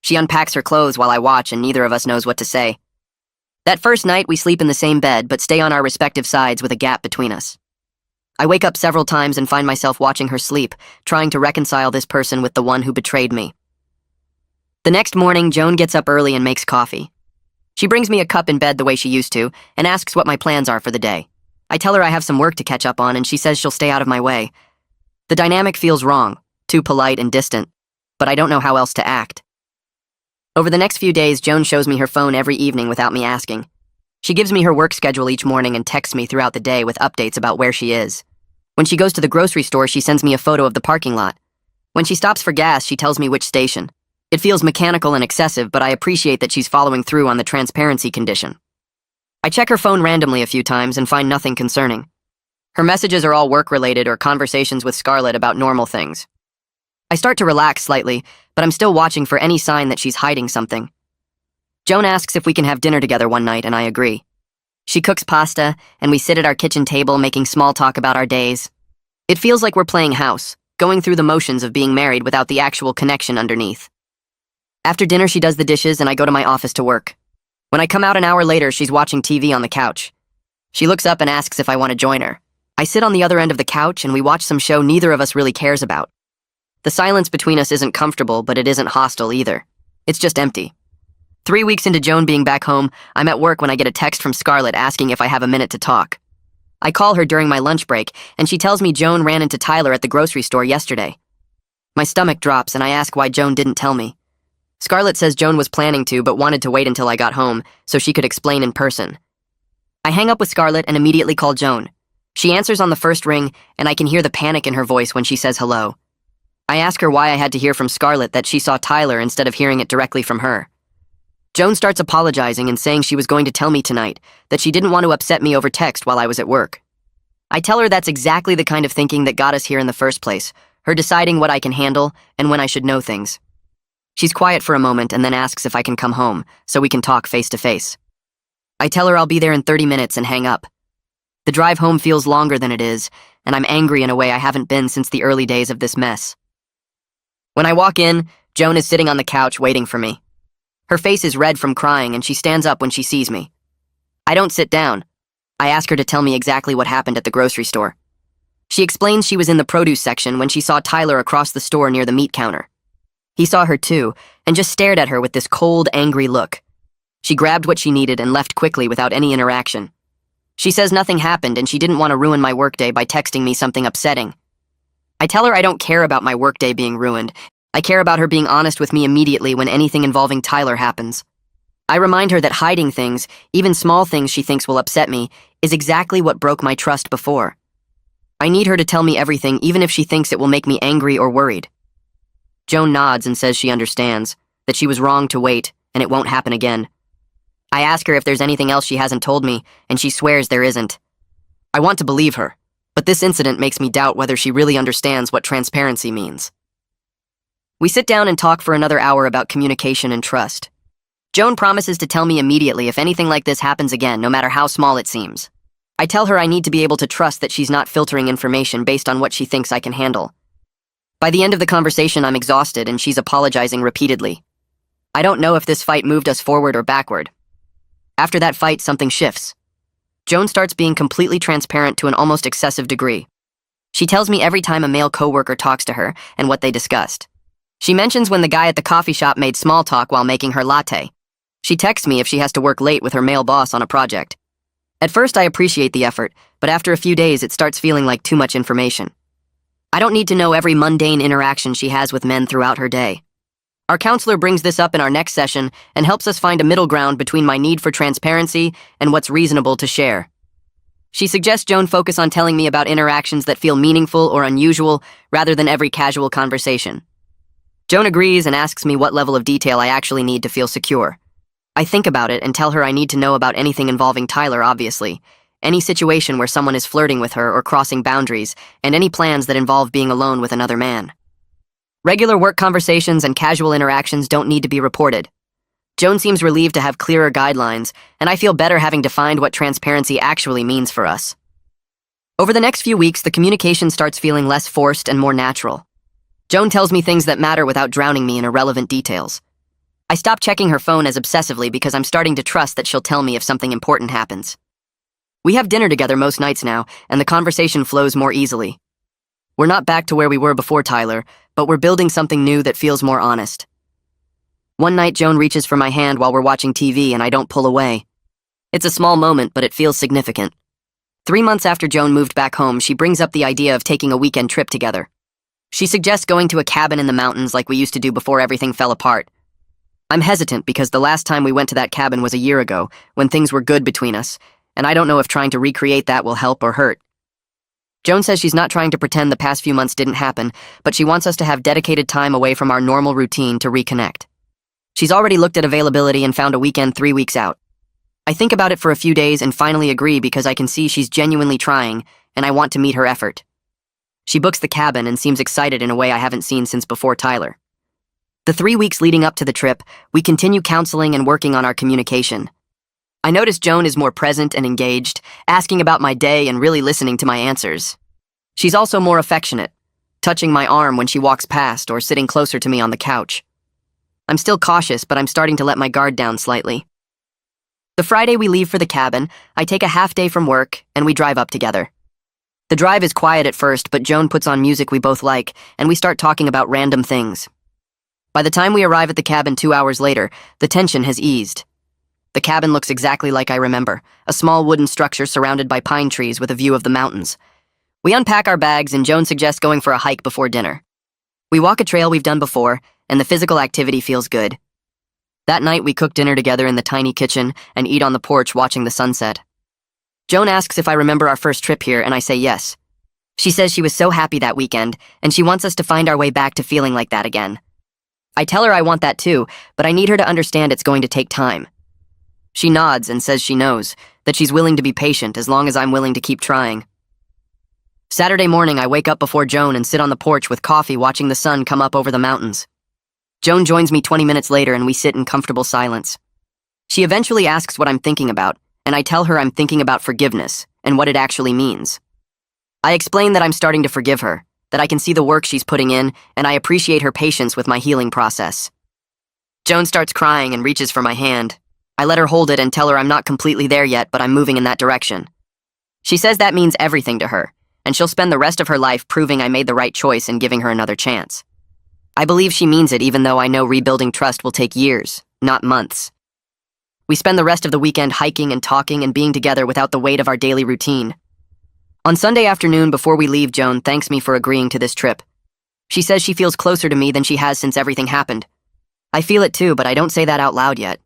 She unpacks her clothes while I watch, and neither of us knows what to say. That first night, we sleep in the same bed, but stay on our respective sides with a gap between us. I wake up several times and find myself watching her sleep, trying to reconcile this person with the one who betrayed me. The next morning, Joan gets up early and makes coffee. She brings me a cup in bed the way she used to, and asks what my plans are for the day. I tell her I have some work to catch up on, and she says she'll stay out of my way. The dynamic feels wrong, too polite and distant, but I don't know how else to act. Over the next few days, Joan shows me her phone every evening without me asking. She gives me her work schedule each morning and texts me throughout the day with updates about where she is. When she goes to the grocery store, she sends me a photo of the parking lot. When she stops for gas, she tells me which station. It feels mechanical and excessive, but I appreciate that she's following through on the transparency condition. I check her phone randomly a few times and find nothing concerning. Her messages are all work-related or conversations with Scarlett about normal things. I start to relax slightly, but I'm still watching for any sign that she's hiding something. Joan asks if we can have dinner together one night, and I agree. She cooks pasta, and we sit at our kitchen table making small talk about our days. It feels like we're playing house, going through the motions of being married without the actual connection underneath. After dinner, she does the dishes, and I go to my office to work. When I come out an hour later, she's watching TV on the couch. She looks up and asks if I want to join her. I sit on the other end of the couch, and we watch some show neither of us really cares about. The silence between us isn't comfortable, but it isn't hostile either. It's just empty. 3 weeks into Joan being back home, I'm at work when I get a text from Scarlett asking if I have a minute to talk. I call her during my lunch break, and she tells me Joan ran into Tyler at the grocery store yesterday. My stomach drops, and I ask why Joan didn't tell me. Scarlett says Joan was planning to, but wanted to wait until I got home, so she could explain in person. I hang up with Scarlett and immediately call Joan. She answers on the first ring, and I can hear the panic in her voice when she says hello. I ask her why I had to hear from Scarlett that she saw Tyler instead of hearing it directly from her. Joan starts apologizing and saying she was going to tell me tonight, that she didn't want to upset me over text while I was at work. I tell her that's exactly the kind of thinking that got us here in the first place, her deciding what I can handle and when I should know things. She's quiet for a moment and then asks if I can come home, so we can talk face to face. I tell her I'll be there in 30 minutes and hang up. The drive home feels longer than it is, and I'm angry in a way I haven't been since the early days of this mess. When I walk in, Joan is sitting on the couch waiting for me. Her face is red from crying, and she stands up when she sees me. I don't sit down. I ask her to tell me exactly what happened at the grocery store. She explains she was in the produce section when she saw Tyler across the store near the meat counter. He saw her too, and just stared at her with this cold, angry look. She grabbed what she needed and left quickly without any interaction. She says nothing happened and she didn't want to ruin my workday by texting me something upsetting. I tell her I don't care about my workday being ruined. I care about her being honest with me immediately when anything involving Tyler happens. I remind her that hiding things, even small things she thinks will upset me, is exactly what broke my trust before. I need her to tell me everything, even if she thinks it will make me angry or worried. Joan nods and says she understands, that she was wrong to wait, and it won't happen again. I ask her if there's anything else she hasn't told me, and she swears there isn't. I want to believe her, but this incident makes me doubt whether she really understands what transparency means. We sit down and talk for another hour about communication and trust. Joan promises to tell me immediately if anything like this happens again, no matter how small it seems. I tell her I need to be able to trust that she's not filtering information based on what she thinks I can handle. By the end of the conversation, I'm exhausted and she's apologizing repeatedly. I don't know if this fight moved us forward or backward. After that fight, something shifts. Joan starts being completely transparent to an almost excessive degree. She tells me every time a male coworker talks to her and what they discussed. She mentions when the guy at the coffee shop made small talk while making her latte. She texts me if she has to work late with her male boss on a project. At first, I appreciate the effort, but after a few days, it starts feeling like too much information. I don't need to know every mundane interaction she has with men throughout her day. Our counselor brings this up in our next session and helps us find a middle ground between my need for transparency and what's reasonable to share. She suggests Joan focus on telling me about interactions that feel meaningful or unusual rather than every casual conversation. Joan agrees and asks me what level of detail I actually need to feel secure. I think about it and tell her I need to know about anything involving Tyler, obviously, any situation where someone is flirting with her or crossing boundaries, and any plans that involve being alone with another man. Regular work conversations and casual interactions don't need to be reported. Joan seems relieved to have clearer guidelines, and I feel better having defined what transparency actually means for us. Over the next few weeks, the communication starts feeling less forced and more natural. Joan tells me things that matter without drowning me in irrelevant details. I stop checking her phone as obsessively because I'm starting to trust that she'll tell me if something important happens. We have dinner together most nights now, and the conversation flows more easily. We're not back to where we were before Tyler, but we're building something new that feels more honest. One night, Joan reaches for my hand while we're watching TV and I don't pull away. It's a small moment, but it feels significant. 3 months after Joan moved back home, she brings up the idea of taking a weekend trip together. She suggests going to a cabin in the mountains like we used to do before everything fell apart. I'm hesitant because the last time we went to that cabin was a year ago, when things were good between us, and I don't know if trying to recreate that will help or hurt. Joan says she's not trying to pretend the past few months didn't happen, but she wants us to have dedicated time away from our normal routine to reconnect. She's already looked at availability and found a weekend 3 weeks out. I think about it for a few days and finally agree because I can see she's genuinely trying, and I want to meet her effort. She books the cabin and seems excited in a way I haven't seen since before Tyler. The 3 weeks leading up to the trip, we continue counseling and working on our communication. I notice Joan is more present and engaged, asking about my day and really listening to my answers. She's also more affectionate, touching my arm when she walks past or sitting closer to me on the couch. I'm still cautious, but I'm starting to let my guard down slightly. The Friday we leave for the cabin, I take a half day from work and we drive up together. The drive is quiet at first, but Joan puts on music we both like, and we start talking about random things. By the time we arrive at the cabin 2 hours later, the tension has eased. The cabin looks exactly like I remember, a small wooden structure surrounded by pine trees with a view of the mountains. We unpack our bags and Joan suggests going for a hike before dinner. We walk a trail we've done before, and the physical activity feels good. That night we cook dinner together in the tiny kitchen and eat on the porch watching the sunset. Joan asks if I remember our first trip here, and I say yes. She says she was so happy that weekend, and she wants us to find our way back to feeling like that again. I tell her I want that too, but I need her to understand it's going to take time. She nods and says she knows, that she's willing to be patient as long as I'm willing to keep trying. Saturday morning, I wake up before Joan and sit on the porch with coffee watching the sun come up over the mountains. Joan joins me 20 minutes later and we sit in comfortable silence. She eventually asks what I'm thinking about, and I tell her I'm thinking about forgiveness and what it actually means. I explain that I'm starting to forgive her, that I can see the work she's putting in, and I appreciate her patience with my healing process. Joan starts crying and reaches for my hand. I let her hold it and tell her I'm not completely there yet, but I'm moving in that direction. She says that means everything to her, and she'll spend the rest of her life proving I made the right choice and giving her another chance. I believe she means it, even though I know rebuilding trust will take years, not months. We spend the rest of the weekend hiking and talking and being together without the weight of our daily routine. On Sunday afternoon before we leave, Joan thanks me for agreeing to this trip. She says she feels closer to me than she has since everything happened. I feel it too, but I don't say that out loud yet.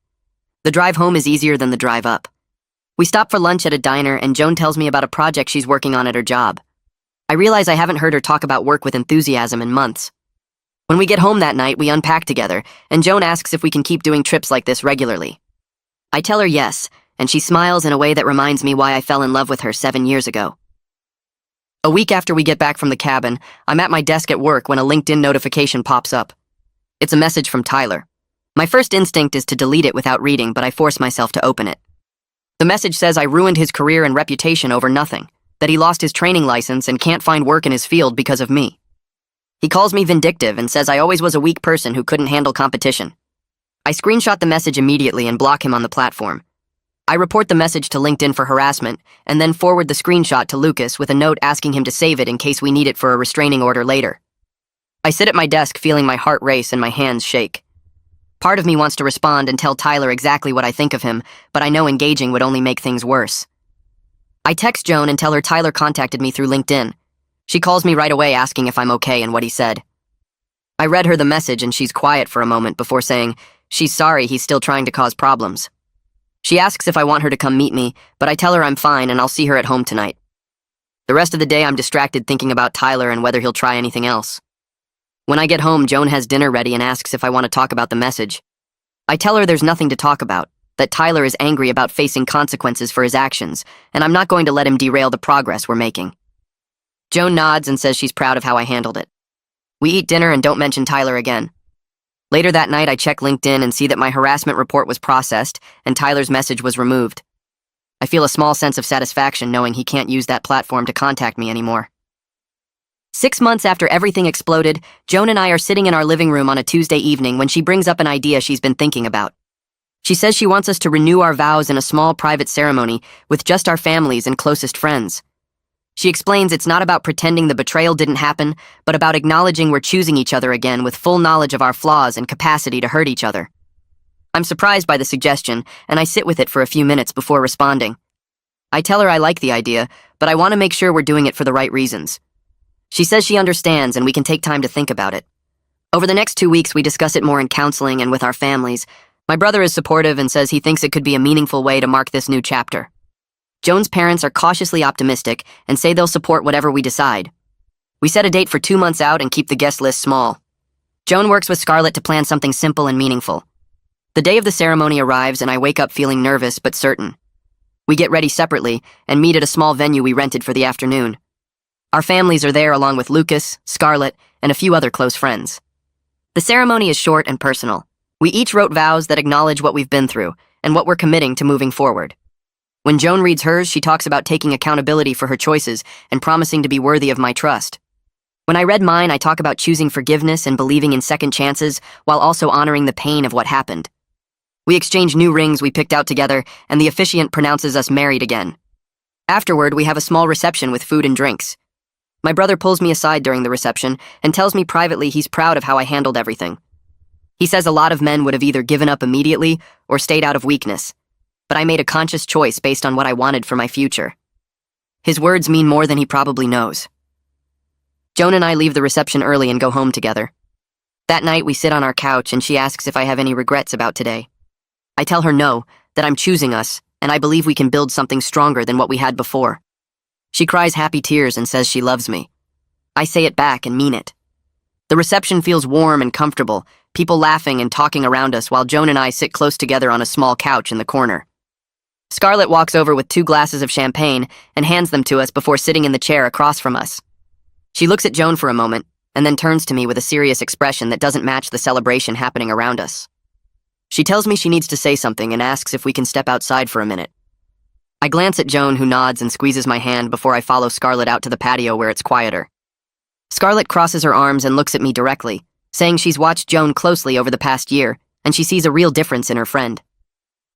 The drive home is easier than the drive up. We stop for lunch at a diner and Joan tells me about a project she's working on at her job. I realize I haven't heard her talk about work with enthusiasm in months. When we get home that night, we unpack together, and Joan asks if we can keep doing trips like this regularly. I tell her yes, and she smiles in a way that reminds me why I fell in love with her 7 years ago. A week after we get back from the cabin, I'm at my desk at work when a LinkedIn notification pops up. It's a message from Tyler. My first instinct is to delete it without reading, but I force myself to open it. The message says I ruined his career and reputation over nothing, that he lost his training license and can't find work in his field because of me. He calls me vindictive and says I always was a weak person who couldn't handle competition. I screenshot the message immediately and block him on the platform. I report the message to LinkedIn for harassment, and then forward the screenshot to Lucas with a note asking him to save it in case we need it for a restraining order later. I sit at my desk feeling my heart race and my hands shake. Part of me wants to respond and tell Tyler exactly what I think of him, but I know engaging would only make things worse. I text Joan and tell her Tyler contacted me through LinkedIn. She calls me right away asking if I'm okay and what he said. I read her the message and she's quiet for a moment before saying she's sorry he's still trying to cause problems. She asks if I want her to come meet me, but I tell her I'm fine and I'll see her at home tonight. The rest of the day I'm distracted thinking about Tyler and whether he'll try anything else. When I get home, Joan has dinner ready and asks if I want to talk about the message. I tell her there's nothing to talk about, that Tyler is angry about facing consequences for his actions, and I'm not going to let him derail the progress we're making. Joan nods and says she's proud of how I handled it. We eat dinner and don't mention Tyler again. Later that night, I check LinkedIn and see that my harassment report was processed and Tyler's message was removed. I feel a small sense of satisfaction knowing he can't use that platform to contact me anymore. 6 months after everything exploded, Joan and I are sitting in our living room on a Tuesday evening when she brings up an idea she's been thinking about. She says she wants us to renew our vows in a small private ceremony with just our families and closest friends. She explains it's not about pretending the betrayal didn't happen, but about acknowledging we're choosing each other again with full knowledge of our flaws and capacity to hurt each other. I'm surprised by the suggestion, and I sit with it for a few minutes before responding. I tell her I like the idea, but I want to make sure we're doing it for the right reasons. She says she understands and we can take time to think about it. Over the next 2 weeks, we discuss it more in counseling and with our families. My brother is supportive and says he thinks it could be a meaningful way to mark this new chapter. Joan's parents are cautiously optimistic and say they'll support whatever we decide. We set a date for 2 months out and keep the guest list small. Joan works with Scarlett to plan something simple and meaningful. The day of the ceremony arrives and I wake up feeling nervous but certain. We get ready separately and meet at a small venue we rented for the afternoon. Our families are there along with Lucas, Scarlett, and a few other close friends. The ceremony is short and personal. We each wrote vows that acknowledge what we've been through and what we're committing to moving forward. When Joan reads hers, she talks about taking accountability for her choices and promising to be worthy of my trust. When I read mine, I talk about choosing forgiveness and believing in second chances while also honoring the pain of what happened. We exchange new rings we picked out together, and the officiant pronounces us married again. Afterward, we have a small reception with food and drinks. My brother pulls me aside during the reception and tells me privately he's proud of how I handled everything. He says a lot of men would have either given up immediately or stayed out of weakness. But I made a conscious choice based on what I wanted for my future. His words mean more than he probably knows. Joan and I leave the reception early and go home together. That night, we sit on our couch and she asks if I have any regrets about today. I tell her no, that I'm choosing us, and I believe we can build something stronger than what we had before. She cries happy tears and says she loves me. I say it back and mean it. The reception feels warm and comfortable, people laughing and talking around us while Joan and I sit close together on a small couch in the corner. Scarlett walks over with 2 glasses of champagne and hands them to us before sitting in the chair across from us. She looks at Joan for a moment and then turns to me with a serious expression that doesn't match the celebration happening around us. She tells me she needs to say something and asks if we can step outside for a minute. I glance at Joan, who nods and squeezes my hand before I follow Scarlett out to the patio where it's quieter. Scarlett crosses her arms and looks at me directly, saying she's watched Joan closely over the past year and she sees a real difference in her friend.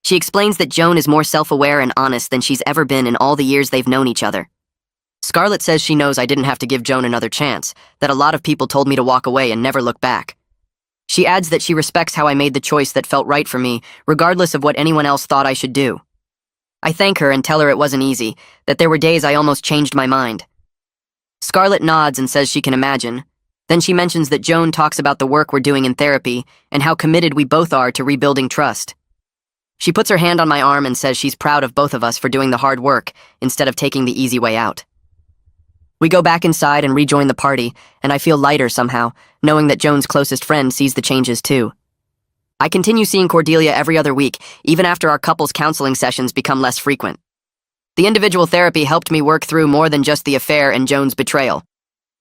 She explains that Joan is more self-aware and honest than she's ever been in all the years they've known each other. Scarlett says she knows I didn't have to give Joan another chance, that a lot of people told me to walk away and never look back, She adds that she respects how I made the choice that felt right for me, regardless of what anyone else thought I should do. I thank her and tell her it wasn't easy, that there were days I almost changed my mind. Scarlett nods and says she can imagine. Then she mentions that Joan talks about the work we're doing in therapy and how committed we both are to rebuilding trust. She puts her hand on my arm and says she's proud of both of us for doing the hard work instead of taking the easy way out. We go back inside and rejoin the party, and I feel lighter somehow, knowing that Joan's closest friend sees the changes too. I continue seeing Cordelia every other week, even after our couples counseling sessions become less frequent. The individual therapy helped me work through more than just the affair and Joan's betrayal.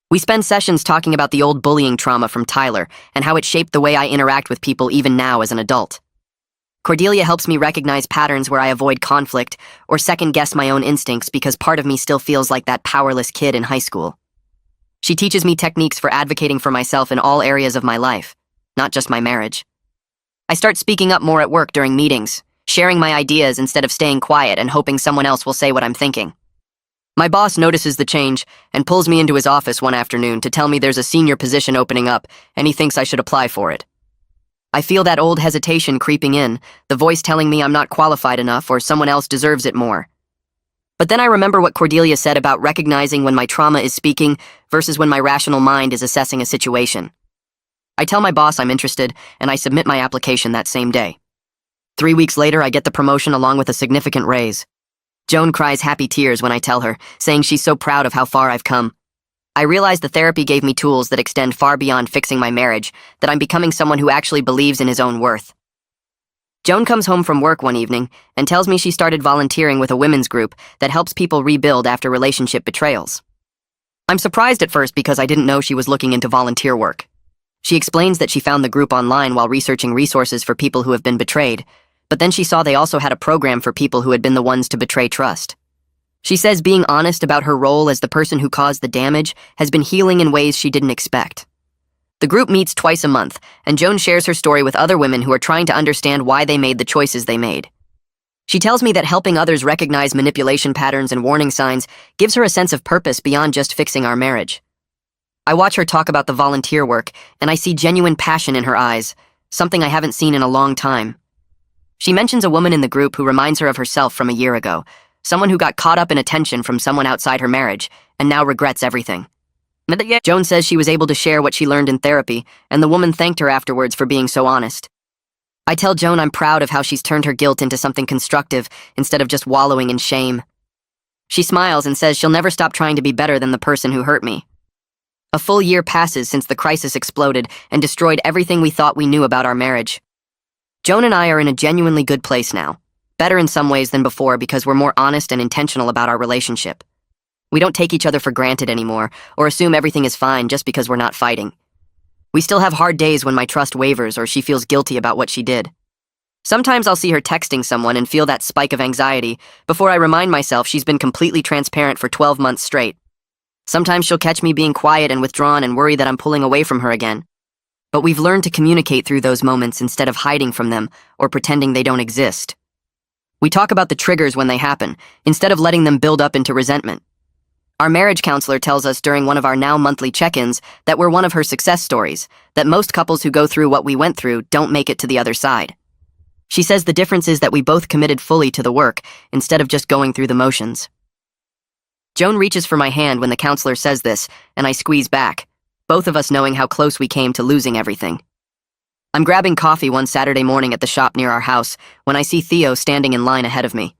We spend sessions talking about the old bullying trauma from Tyler and how it shaped the way I interact with people even now as an adult. Cordelia helps me recognize patterns where I avoid conflict or second-guess my own instincts because part of me still feels like that powerless kid in high school. She teaches me techniques for advocating for myself in all areas of my life, not just my marriage. I start speaking up more at work during meetings, sharing my ideas instead of staying quiet and hoping someone else will say what I'm thinking. My boss notices the change and pulls me into his office one afternoon to tell me there's a senior position opening up and he thinks I should apply for it. I feel that old hesitation creeping in, the voice telling me I'm not qualified enough or someone else deserves it more. But then I remember what Cordelia said about recognizing when my trauma is speaking versus when my rational mind is assessing a situation. I tell my boss I'm interested, and I submit my application that same day. 3 weeks later, I get the promotion along with a significant raise. Joan cries happy tears when I tell her, saying she's so proud of how far I've come. I realize the therapy gave me tools that extend far beyond fixing my marriage, that I'm becoming someone who actually believes in his own worth. Joan comes home from work one evening and tells me she started volunteering with a women's group that helps people rebuild after relationship betrayals. I'm surprised at first because I didn't know she was looking into volunteer work. She explains that she found the group online while researching resources for people who have been betrayed, but then she saw they also had a program for people who had been the ones to betray trust. She says being honest about her role as the person who caused the damage has been healing in ways she didn't expect. The group meets twice a month, and Joan shares her story with other women who are trying to understand why they made the choices they made. She tells me that helping others recognize manipulation patterns and warning signs gives her a sense of purpose beyond just fixing our marriage. I watch her talk about the volunteer work, and I see genuine passion in her eyes, something I haven't seen in a long time. She mentions a woman in the group who reminds her of herself from a year ago, someone who got caught up in attention from someone outside her marriage, and now regrets everything. Joan says she was able to share what she learned in therapy, and the woman thanked her afterwards for being so honest. I tell Joan I'm proud of how she's turned her guilt into something constructive instead of just wallowing in shame. She smiles and says she'll never stop trying to be better than the person who hurt me. A full year passes since the crisis exploded and destroyed everything we thought we knew about our marriage. Joan and I are in a genuinely good place now. Better in some ways than before because we're more honest and intentional about our relationship. We don't take each other for granted anymore or assume everything is fine just because we're not fighting. We still have hard days when my trust wavers or she feels guilty about what she did. Sometimes I'll see her texting someone and feel that spike of anxiety before I remind myself she's been completely transparent for 12 months straight. Sometimes she'll catch me being quiet and withdrawn and worry that I'm pulling away from her again. But we've learned to communicate through those moments instead of hiding from them or pretending they don't exist. We talk about the triggers when they happen, instead of letting them build up into resentment. Our marriage counselor tells us during one of our now monthly check-ins that we're one of her success stories, that most couples who go through what we went through don't make it to the other side. She says the difference is that we both committed fully to the work, instead of just going through the motions. Joan reaches for my hand when the counselor says this, and I squeeze back, both of us knowing how close we came to losing everything. I'm grabbing coffee one Saturday morning at the shop near our house when I see Theo standing in line ahead of me.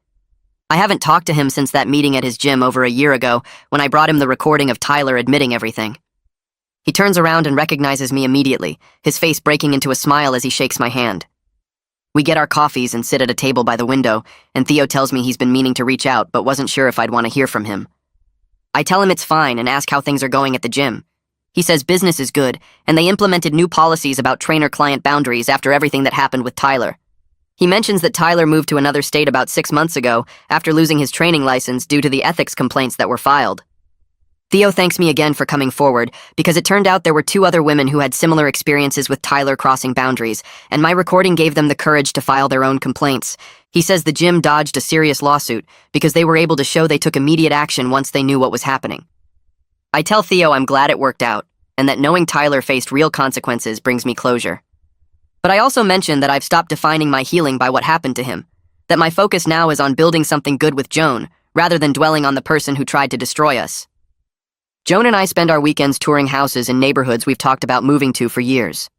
I haven't talked to him since that meeting at his gym over a year ago when I brought him the recording of Tyler admitting everything. He turns around and recognizes me immediately, his face breaking into a smile as he shakes my hand. We get our coffees and sit at a table by the window, and Theo tells me he's been meaning to reach out but wasn't sure if I'd want to hear from him. I tell him it's fine and ask how things are going at the gym. He says business is good, and they implemented new policies about trainer-client boundaries after everything that happened with Tyler. He mentions that Tyler moved to another state about 6 months ago after losing his training license due to the ethics complaints that were filed. Theo thanks me again for coming forward because it turned out there were 2 other women who had similar experiences with Tyler crossing boundaries, and my recording gave them the courage to file their own complaints. He says the gym dodged a serious lawsuit because they were able to show they took immediate action once they knew what was happening. I tell Theo I'm glad it worked out, and that knowing Tyler faced real consequences brings me closure. But I also mentioned that I've stopped defining my healing by what happened to him, that my focus now is on building something good with Joan, rather than dwelling on the person who tried to destroy us. Joan and I spend our weekends touring houses in neighborhoods we've talked about moving to for years.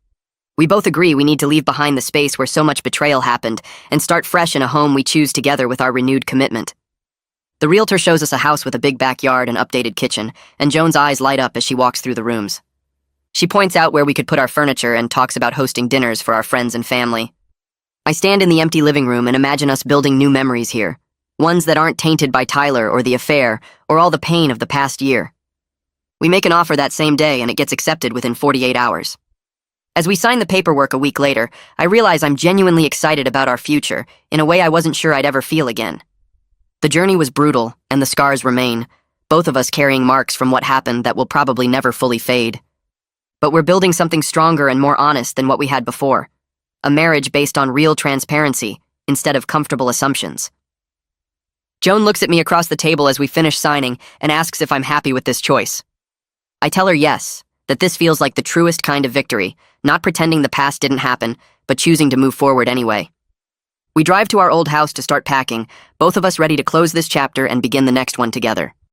We both agree we need to leave behind the space where so much betrayal happened and start fresh in a home we choose together with our renewed commitment. The realtor shows us a house with a big backyard and updated kitchen, and Joan's eyes light up as she walks through the rooms. She points out where we could put our furniture and talks about hosting dinners for our friends and family. I stand in the empty living room and imagine us building new memories here, ones that aren't tainted by Tyler or the affair or all the pain of the past year. We make an offer that same day and it gets accepted within 48 hours. As we sign the paperwork a week later, I realize I'm genuinely excited about our future in a way I wasn't sure I'd ever feel again. The journey was brutal, and the scars remain, both of us carrying marks from what happened that will probably never fully fade. But we're building something stronger and more honest than what we had before, a marriage based on real transparency instead of comfortable assumptions. Joan looks at me across the table as we finish signing and asks if I'm happy with this choice. I tell her yes, that this feels like the truest kind of victory, not pretending the past didn't happen, but choosing to move forward anyway. We drive to our old house to start packing, both of us ready to close this chapter and begin the next one together.